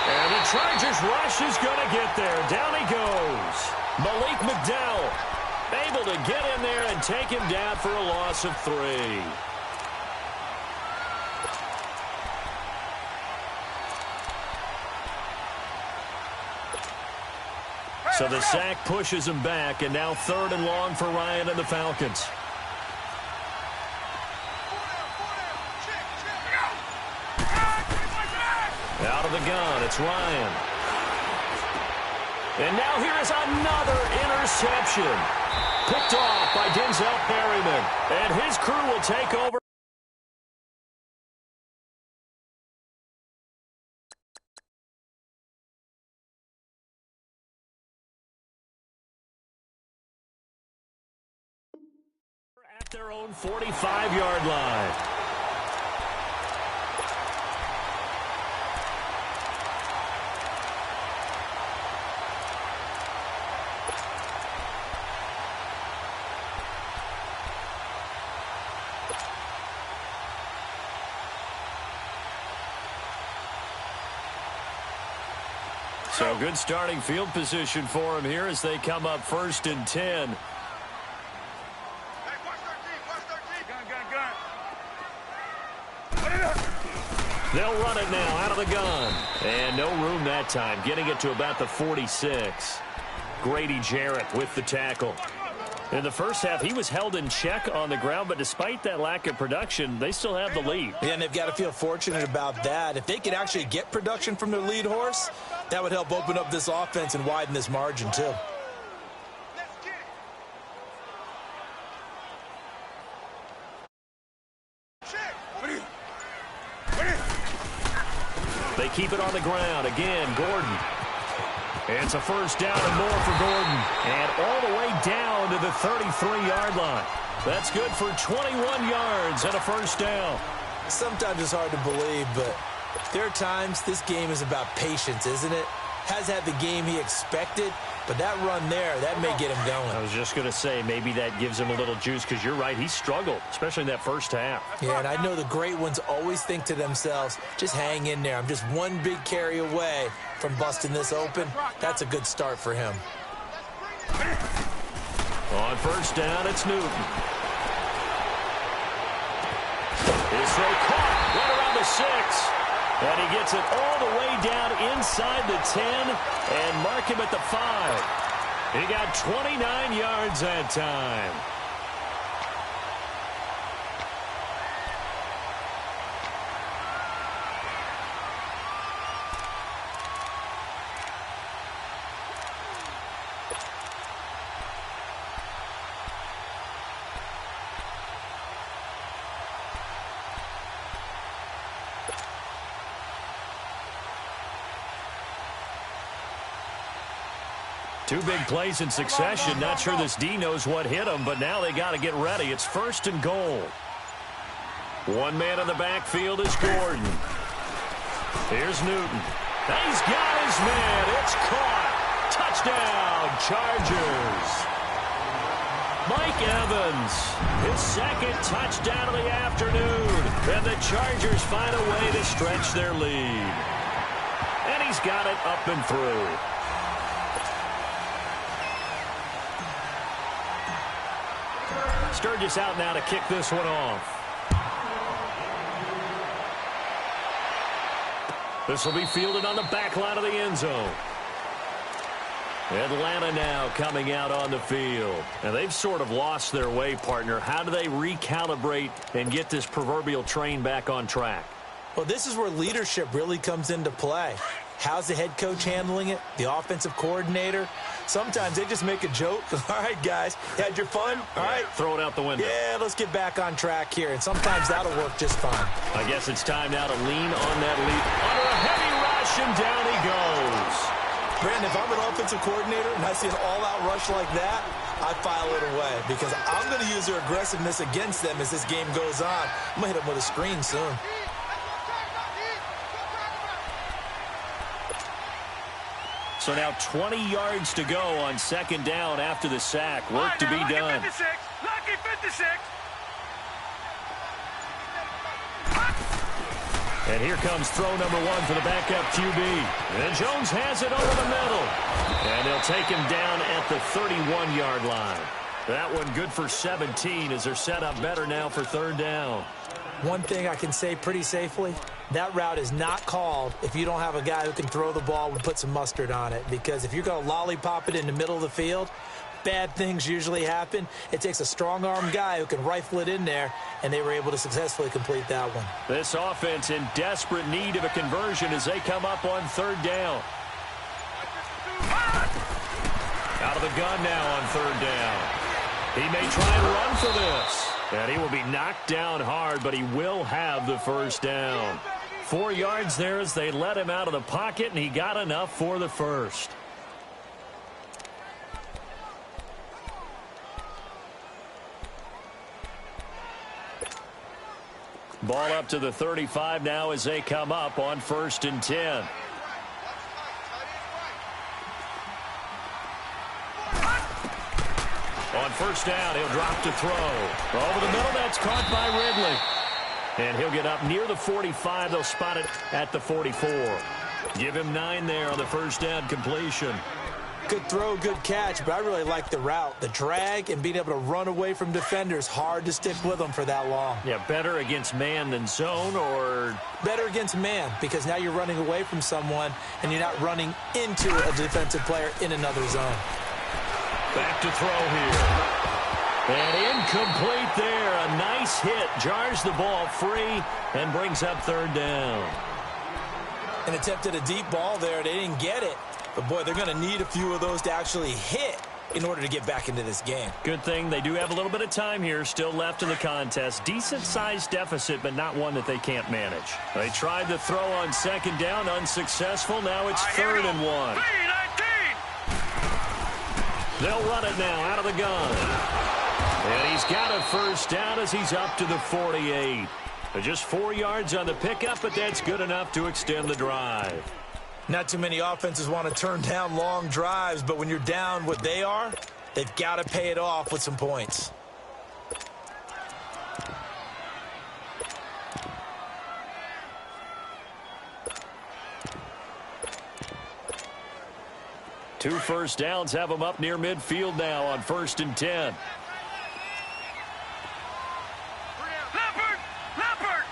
And the Chargers rush is going to get there. Down he goes. Malik McDowell able to get in there and take him down for a loss of 3. So the sack pushes him back, and now 3rd and long for Ryan and the Falcons. Out of the gun, it's Ryan. And now here is another interception. Picked off by Denzel Perryman. And his crew will take over. their own 45-yard line. So good starting field position for him here as they come up 1st and 10. Hey, watch their team, watch their team. Gun. Put it up. They'll run it now out of the gun. And no room that time, getting it to about the 46. Grady Jarrett with the tackle. In the first half, he was held in check on the ground, but despite that lack of production, they still have the lead. Yeah, and they've got to feel fortunate about that. If they could actually get production from their lead horse, that would help open up this offense and widen this margin, too. Let's get it. Check. What is? They keep it on the ground. Again, Gordon. It's a 1st down and more for Gordon. And all the way down to the 33-yard line. That's good for 21 yards and a 1st down. Sometimes it's hard to believe, but there are times this game is about patience, isn't it? Has had the game he expected, but that run there, that may get him going. I was just going to say, maybe that gives him a little juice, because you're right, he struggled, especially in that first half. Yeah, and I know the great ones always think to themselves, just hang in there. I'm just one big carry away from busting this open. That's a good start for him. On 1st down, it's Newton. His throw caught right around the 6. And he gets it all the way down inside the 10 and mark him at the 5. He got 29 yards that time. Two big plays in succession. Not sure this D knows what hit him, but now they got to get ready. It's 1st and goal. One man in the backfield is Gordon. Here's Newton. He's got his man. It's caught. Touchdown, Chargers. Mike Evans, his 2nd touchdown of the afternoon. And the Chargers find a way to stretch their lead. And he's got it up and through. Sturgis out now to kick this one off. This will be fielded on the back line of the end zone. Atlanta now coming out on the field. And they've sort of lost their way, partner. How do they recalibrate and get this proverbial train back on track? Well, this is where leadership really comes into play. How's the head coach handling it? The offensive coordinator? Sometimes they just make a joke. All right, guys, had your fun? All right. Throw it out the window. Yeah, let's get back on track here. And sometimes that'll work just fine. I guess it's time now to lean on that lead. Under a heavy rush, and down he goes. Brandon, if I'm an offensive coordinator and I see an all-out rush like that, I file it away because I'm going to use their aggressiveness against them as this game goes on. I'm going to hit them with a screen soon. So now 20 yards to go on 2nd down after the sack. Work to be done. Lucky 56. And here comes throw number 1 for the backup QB. And Jones has it over the middle. And they'll take him down at the 31-yard line. That one good for 17 as they're set up better now for 3rd down. One thing I can say pretty safely, that route is not called if you don't have a guy who can throw the ball and put some mustard on it. Because if you're going to lollipop it in the middle of the field, bad things usually happen. It takes a strong-arm guy who can rifle it in there, and they were able to successfully complete that one. This offense in desperate need of a conversion as they come up on 3rd down. Out of the gun now on 3rd down. He may try and run for this. And he will be knocked down hard, but he will have the 1st down. 4 yards there as they let him out of the pocket, and he got enough for the 1st. Ball up to the 35 now as they come up on 1st and 10. On 1st down, he'll drop to throw. Over the middle, that's caught by Ridley. And he'll get up near the 45. They'll spot it at the 44. Give him 9 there on the 1st down completion. Good throw, good catch, but I really like the route. The drag and being able to run away from defenders, hard to stick with them for that long. Yeah, better against man than zone, or? Better against man, because now you're running away from someone and you're not running into a defensive player in another zone. Back to throw here. And incomplete there. A nice hit. Jars the ball free and brings up 3rd down. An attempt at a deep ball there. They didn't get it. But, boy, they're going to need a few of those to actually hit in order to get back into this game. Good thing they do have a little bit of time here still left in the contest. Decent-sized deficit, but not one that they can't manage. They tried the throw on 2nd down. Unsuccessful. Now it's 3rd and 1. They'll run it now out of the gun. And he's got a 1st down as he's up to the 48. Just 4 yards on the pickup, but that's good enough to extend the drive. Not too many offenses want to turn down long drives, but when you're down what they are, they've got to pay it off with some points. Two 1st downs have them up near midfield now on 1st and 10. Leopard!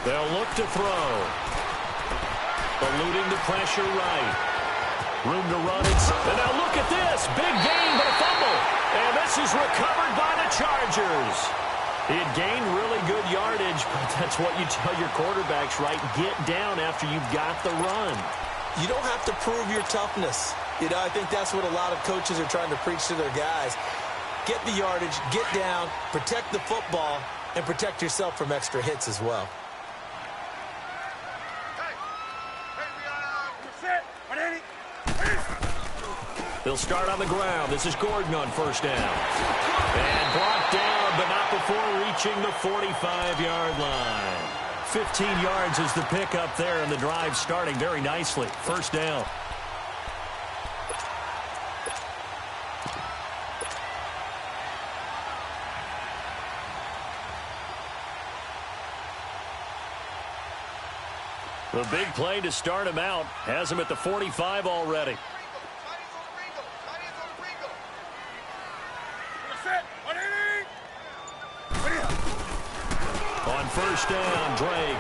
They'll look to throw. Eluding the pressure right. Room to run. And now look at this. Big gain, but a fumble. And this is recovered by the Chargers. He had gained really good yardage, but that's what you tell your quarterbacks, right? Get down after you've got the run. You don't have to prove your toughness. You know, I think that's what a lot of coaches are trying to preach to their guys. Get the yardage, get down, protect the football, and protect yourself from extra hits as well. They'll start on the ground. This is Gordon on 1st down. And brought down, but not before reaching the 45-yard line. 15 yards is the pickup there, and the drive starting very nicely. 1st down. The big play to start him out has him at the 45 already. On 1st down, Drake.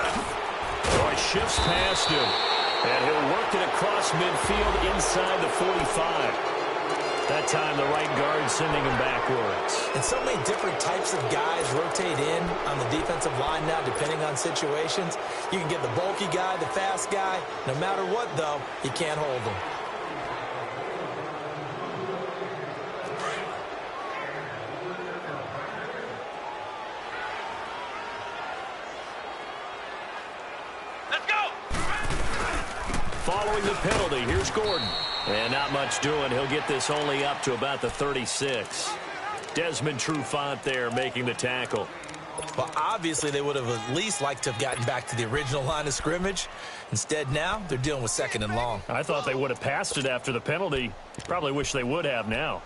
Boy, shifts past him. And he'll work it across midfield inside the 45. That time, the right guard sending him backwards. And so many different types of guys rotate in on the defensive line now, depending on situations. You can get the bulky guy, the fast guy. No matter what, though, you can't hold them. Following the penalty, here's Gordon. And not much doing. He'll get this only up to about the 36. Desmond Trufant there making the tackle. Well, obviously, they would have at least liked to have gotten back to the original line of scrimmage. Instead, now, they're dealing with 2nd and long. I thought they would have passed it after the penalty. Probably wish they would have now.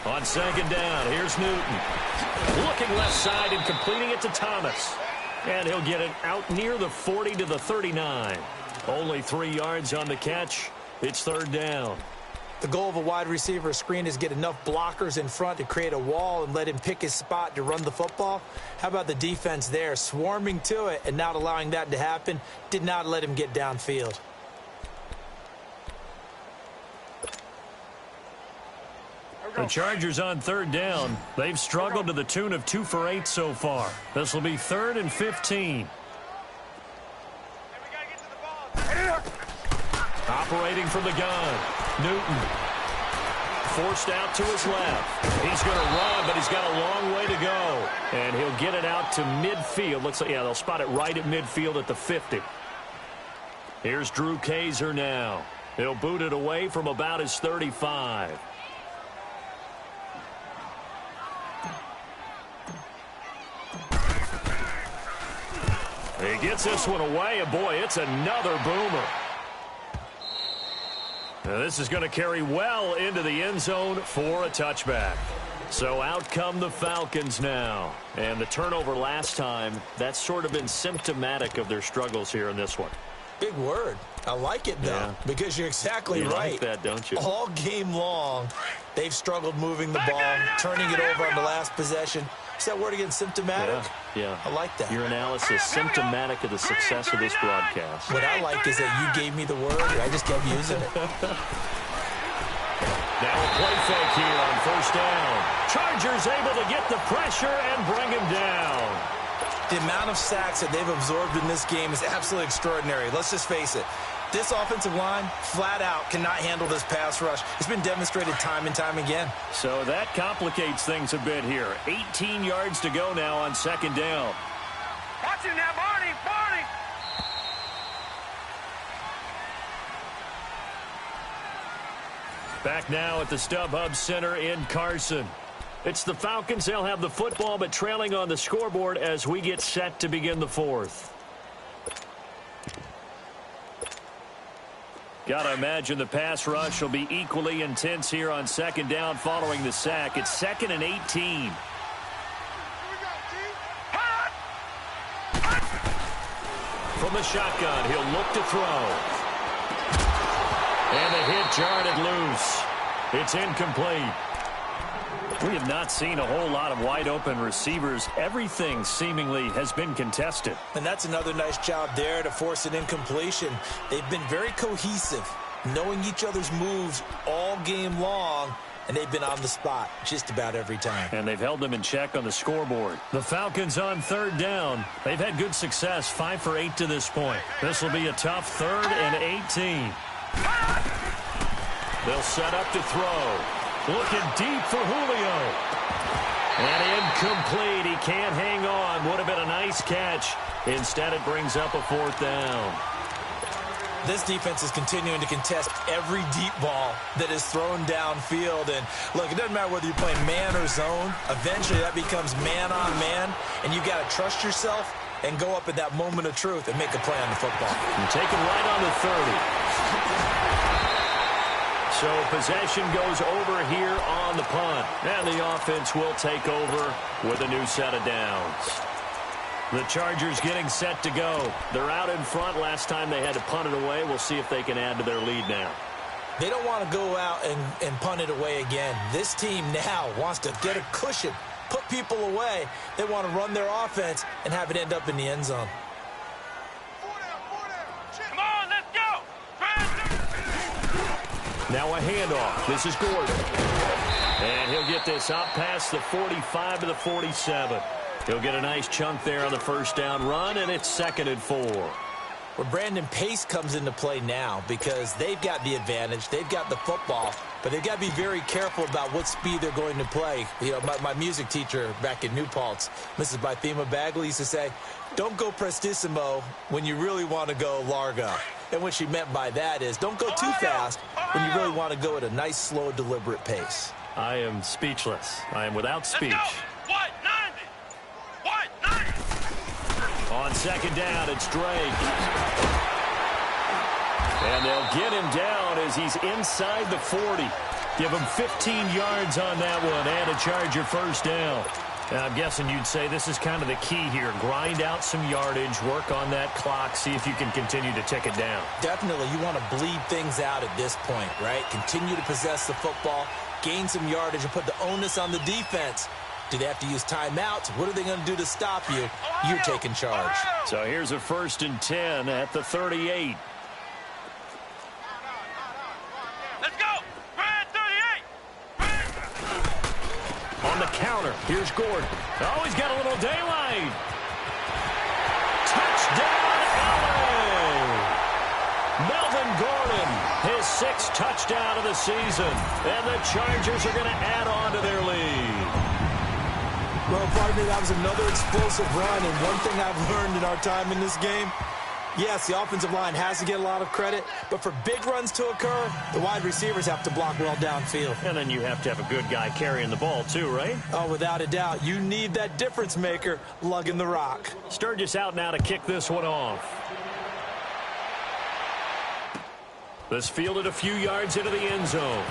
On 2nd down, here's Newton. Looking left side and completing it to Thomas. And he'll get it out near the 40 to the 39. Only 3 yards on the catch. It's 3rd down. The goal of a wide receiver screen is get enough blockers in front to create a wall and let him pick his spot to run the football. How about the defense there, swarming to it and not allowing that to happen? Did not let him get The Chargers on third down. They've struggled to the tune of 2 for 8 so far. This will be 3rd and 15. Operating from the gun. Newton. Forced out to his left. He's going to run, but he's got a long way to go. And he'll get it out to midfield. Looks like, yeah, they'll spot it right at midfield at the 50. Here's Drew Kaiser now. He'll boot it away from about his 35. He gets this one away, and boy, it's another boomer. Now, this is going to carry well into the end zone for a touchback. So out come the Falcons now. And the turnover last time, that's sort of been symptomatic of their struggles here in this one. Big word. I like it, though, because you're exactly right. You like that, don't you? All game long, they've struggled moving the ball, turning it over on the last possession. Is that word again, symptomatic? Yeah. I like that. Your analysis, symptomatic of the success of this broadcast. What I like is that you gave me the word, and I just kept using it. Now a play fake here on first down. Chargers able to get the pressure and bring him down. The amount of sacks that they've absorbed in this game is absolutely extraordinary. Let's just face it. This offensive line, flat out, cannot handle this pass rush. It's been demonstrated time and time again. So that complicates things a bit here. 18 yards to go now on second down. Watch him now, Barney! Barney! Back now at the StubHub Center in Carson. It's the Falcons. They'll have the football, but trailing on the scoreboard as we get set to begin the fourth. Got to imagine the pass rush will be equally intense here on second down following the sack. It's 2nd and 18. From the shotgun, he'll look to throw. And the hit jarred it loose. It's incomplete. We have not seen a whole lot of wide-open receivers. Everything seemingly has been contested. And that's another nice job there to force an incompletion. They've been very cohesive, knowing each other's moves all game long, and they've been on the spot just about every time. And they've held them in check on the scoreboard. The Falcons on third down. They've had good success, 5 for 8 to this point. This will be a tough 3rd and 18. They'll set up to throw. Looking deep for Julio. And incomplete. He can't hang on. Would have been a nice catch. Instead, it brings up a 4th down. This defense is continuing to contest every deep ball that is thrown downfield. And, look, it doesn't matter whether you're playing man or zone. Eventually, that becomes man on man. And you've got to trust yourself and go up at that moment of truth and make a play on the football. And taken right on the 30. So possession goes over here on the punt. And the offense will take over with a new set of downs. The Chargers getting set to go. They're out in front. Last time they had to punt it away. We'll see if they can add to their lead now. They don't want to go out and punt it away again. This team now wants to get a cushion, put people away. They want to run their offense and have it end up in the end zone. Come on, let's go! Now a handoff. This is Gordon. And he'll get this out past the 45 to the 47. He'll get a nice chunk there on the first down run, and it's 2nd and 4. Where Brandon Pace comes into play now because they've got the advantage. They've got the football, but they've got to be very careful about what speed they're going to play. You know, my music teacher back in New Paltz, Mrs. Bythema Bagley, used to say, don't go prestissimo when you really want to go largo. And what she meant by that is don't go too fast when you really want to go at a nice, slow, deliberate pace. I am speechless. I am without speech. What? 90! What? 90! On second down, it's Drake. And they'll get him down as he's inside the 40. Give him 15 yards on that one and a Charger first down. And I'm guessing you'd say this is kind of the key here. Grind out some yardage, work on that clock, see if you can continue to tick it down. Definitely, you want to bleed things out at this point, right? Continue to possess the football, gain some yardage, and put the onus on the defense. Do they have to use timeouts? What are they going to do to stop you? You're taking charge. So here's a 1st and 10 at the 38. Let's go! Brad 38! Here's Gordon. Oh, he's got a little daylight. Touchdown, LA! Melvin Gordon, his 6th touchdown of the season. And the Chargers are going to add on to their lead. Well, partner, that was another explosive run. And one thing I've learned in our time in this game, yes, the offensive line has to get a lot of credit, but for big runs to occur, the wide receivers have to block well downfield. And then you have to have a good guy carrying the ball too, right? Oh, without a doubt. You need that difference maker lugging the rock. Sturgis out now to kick this one off. This fielded a few yards into the end zone.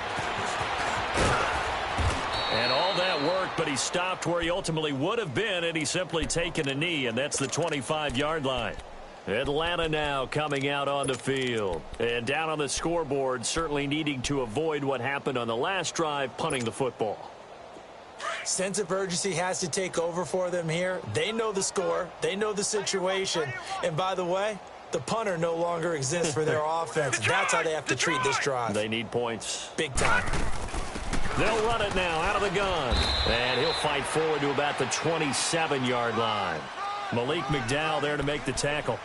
And all that worked, but he stopped where he ultimately would have been had he simply taken a knee, and that's the 25-yard line. Atlanta now coming out on the field. And down on the scoreboard, certainly needing to avoid what happened on the last drive, punting the football. Sense of urgency has to take over for them here. They know the score. They know the situation. And by the way, the punter no longer exists for their offense. That's how they have to treat this drive. They need points. Big time. They'll run it now out of the gun. And he'll fight forward to about the 27-yard line. Malik McDowell there to make the tackle.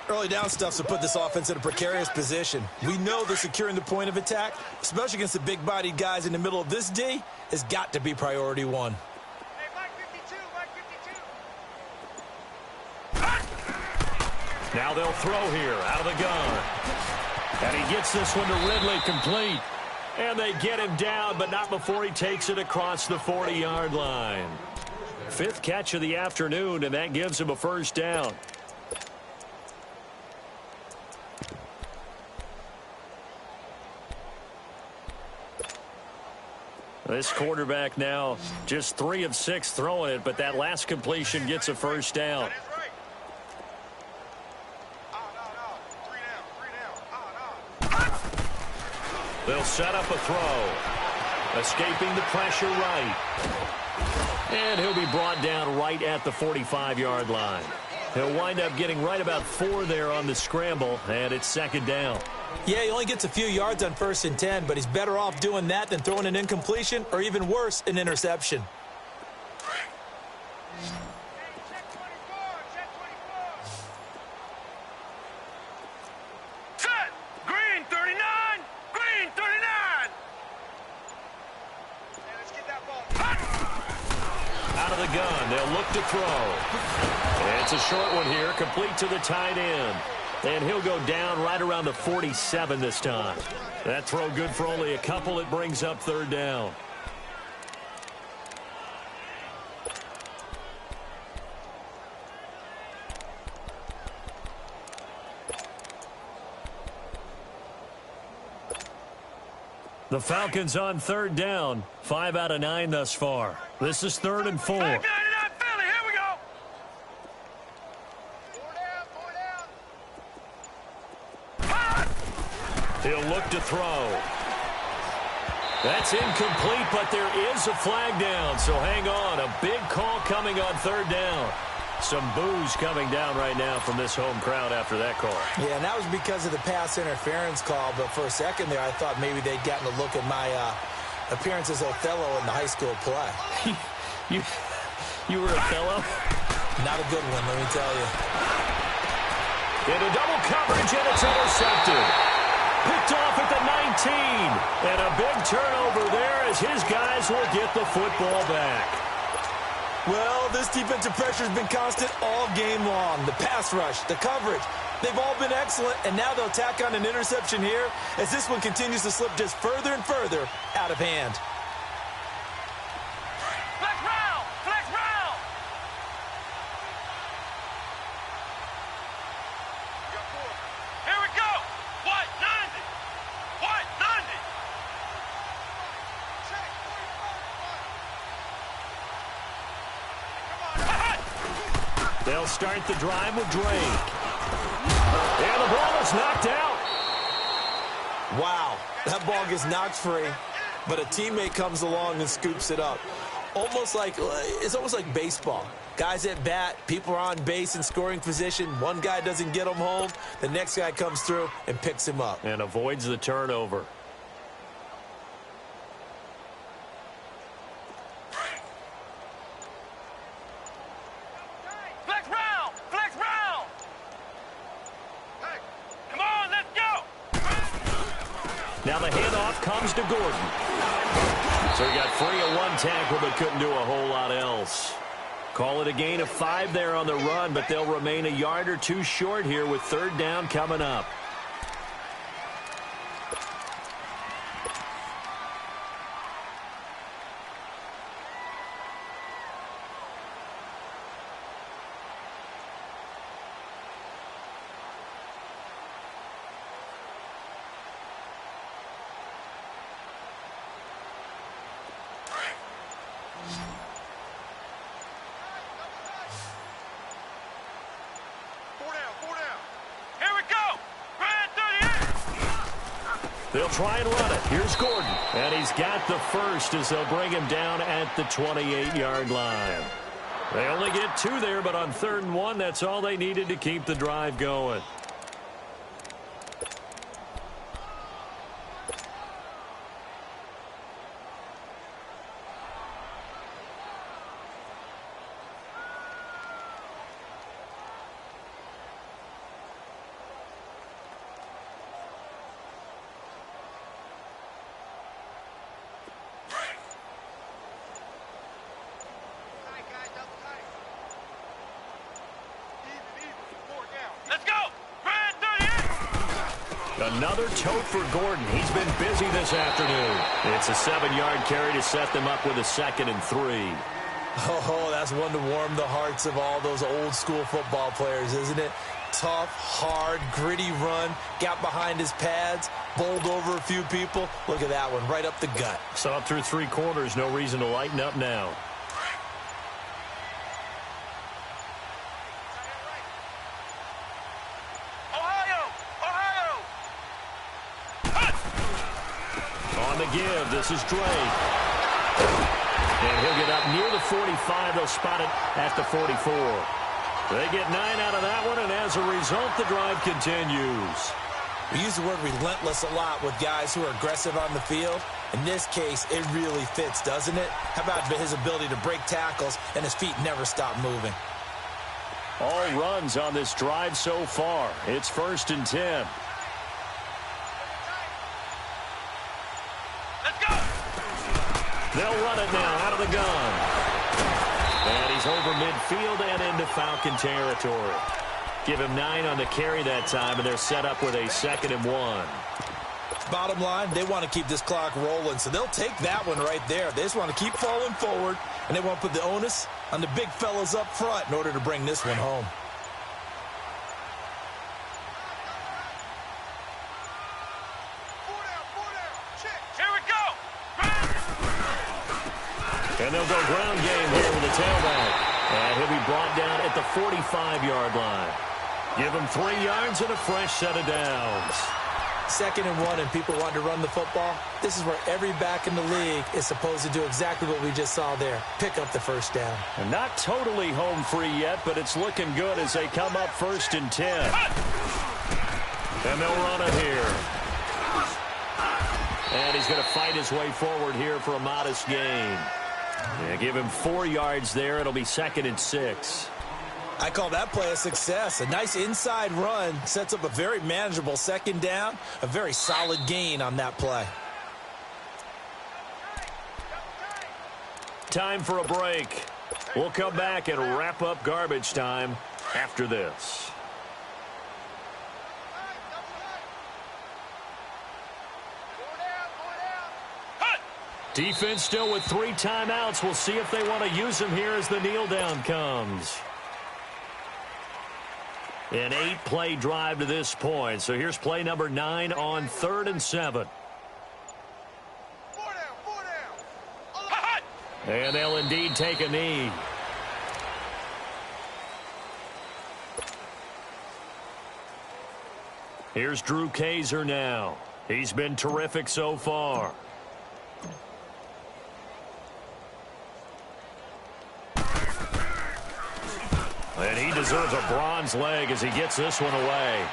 Early down stuff to put this offense in a precarious position. We know that securing the point of attack, especially against the big-bodied guys in the middle of this D, has got to be priority one. Hey, Mike 52, Mike 52. Now they'll throw here out of the gun. And he gets this one to Ridley, complete. And they get him down, but not before he takes it across the 40-yard line. 5th catch of the afternoon, and that gives him a first down. This quarterback now just 3 of 6 throwing it, but that last completion gets a first down. That is right. No. 3 down. They'll set up a throw. Escaping the pressure right. And he'll be brought down right at the 45-yard line. He'll wind up getting right about 4 there on the scramble, and it's 2nd down. Yeah, he only gets a few yards on 1st and 10, but he's better off doing that than throwing an incompletion or even worse, an interception. Check 24. Set. Green 39. Green 39. Hey, let's get that ball. Out of the gun, they'll look to throw. It's a short one here, complete to the tight end. And he'll go down right around the 47 this time. That throw good for only a couple. It brings up 3rd down. The Falcons on 3rd down. 5 out of 9 thus far. This is 3rd and 4. Back 99 Philly. Here we go. 4 down. He'll look to throw. That's incomplete, but there is a flag down, so hang on. A big call coming on 3rd down. Some boos coming down right now from this home crowd after that call. Yeah, and that was because of the pass interference call, but for a second there I thought maybe they'd gotten a look at my appearance as Othello in the high school play. You were Othello? Not a good one, let me tell you. Into double coverage, and it's intercepted. Picked off at the 19. And a big turnover there as his guys will get the football back. Well, this defensive pressure has been constant all game long. The pass rush, the coverage, they've all been excellent, and now they'll tack on an interception here as this one continues to slip just further and further out of hand. Flex round. Flex round. Here we go. What? 90. What? 90. They'll start the drive with Drake. And the ball is knocked out. Wow, that ball gets knocked free, but a teammate comes along and scoops it up. It's almost like baseball. Guys at bat, people are on base in scoring position. One guy doesn't get him home. The next guy comes through and picks him up. And avoids the turnover. comes to Gordon. So he got free of one tackle but couldn't do a whole lot else. Call it a gain of 5 there on the run, but they'll remain a yard or two short here with third down coming up. They'll try and run it. Here's Gordon. And he's got the first as they'll bring him down at the 28-yard line. They only get 2 there, but on 3rd and 1, that's all they needed to keep the drive going. Another tote for Gordon. He's been busy this afternoon. It's a 7-yard carry to set them up with a 2nd and 3. Oh, that's one to warm the hearts of all those old school football players, isn't it? Tough, hard, gritty run. Got behind his pads, bowled over a few people. Look at that one, right up the gut. Saw through 3 quarters. No reason to lighten up now. This is Drake. And he'll get up near the 45. They'll spot it at the 44. They get 9 out of that one, and as a result, the drive continues. We use the word relentless a lot with guys who are aggressive on the field. In this case, it really fits, doesn't it? How about his ability to break tackles, and his feet never stop moving? All runs on this drive so far. It's 1st and 10. They'll run it now out of the gun. And he's over midfield and into Falcon territory. Give him 9 on the carry that time, and they're set up with a 2nd and 1. Bottom line, they want to keep this clock rolling, so they'll take that one right there. They just want to keep falling forward, and they want to put the onus on the big fellas up front in order to bring this one home. And they'll go ground game here with the tailback. And he'll be brought down at the 45-yard line. Give him 3 yards and a fresh set of downs. 2nd and 1, and people want to run the football. This is where every back in the league is supposed to do exactly what we just saw there. Pick up the first down. And not totally home free yet, but it's looking good as they come up 1st and 10. And they'll run it here. And he's going to fight his way forward here for a modest gain. Yeah, give him 4 yards there. It'll be 2nd and 6. I call that play a success. A nice inside run sets up a very manageable 2nd down. A very solid gain on that play. Time for a break. We'll come back and wrap up garbage time after this. Defense still with 3 timeouts. We'll see if they want to use them here as the kneel down comes. An 8-play drive to this point. So here's play number 9 on 3rd and 7. And they'll indeed take a knee. Here's Drew Kaiser now. He's been terrific so far. And he deserves a bronze leg as he gets this one away.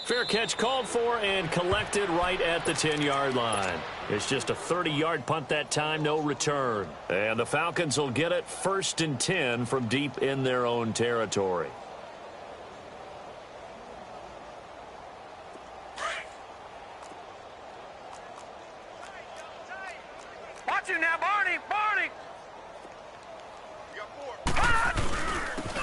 Fair catch called for and collected right at the 10-yard line. It's just a 30-yard punt that time, no return. And the Falcons will get it 1st and 10 from deep in their own territory.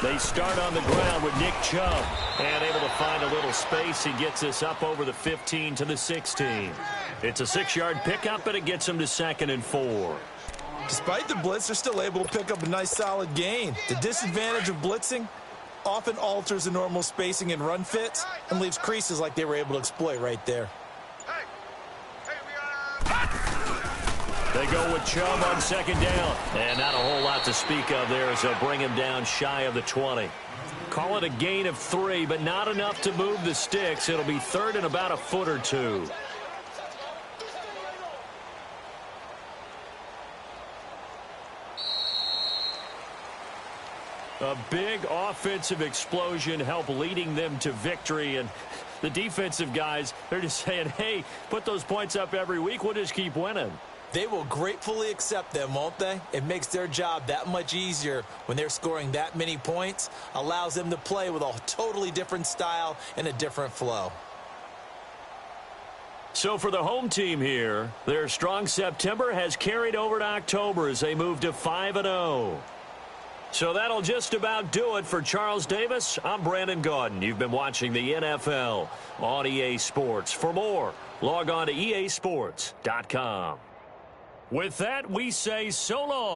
They start on the ground with Nick Chubb. And able to find a little space. He gets us up over the 15 to the 16. It's a 6-yard pickup, and it gets him to 2nd and 4. Despite the blitz, they're still able to pick up a nice solid gain. The disadvantage of blitzing often alters the normal spacing and run fits and leaves creases like they were able to exploit right there. They go with Chubb on 2nd down. And not a whole lot to speak of there as they'll bring him down shy of the 20. Call it a gain of 3, but not enough to move the sticks. It'll be 3rd and about a foot or 2. A big offensive explosion helped leading them to victory. And the defensive guys, they're just saying, hey, put those points up every week. We'll just keep winning. They will gratefully accept them, won't they? It makes their job that much easier when they're scoring that many points. Allows them to play with a totally different style and a different flow. So for the home team here, their strong September has carried over to October as they move to 5-0. So that'll just about do it for Charles Davis. I'm Brandon Gaudin. You've been watching the NFL on EA Sports. For more, log on to easports.com. With that, we say so long.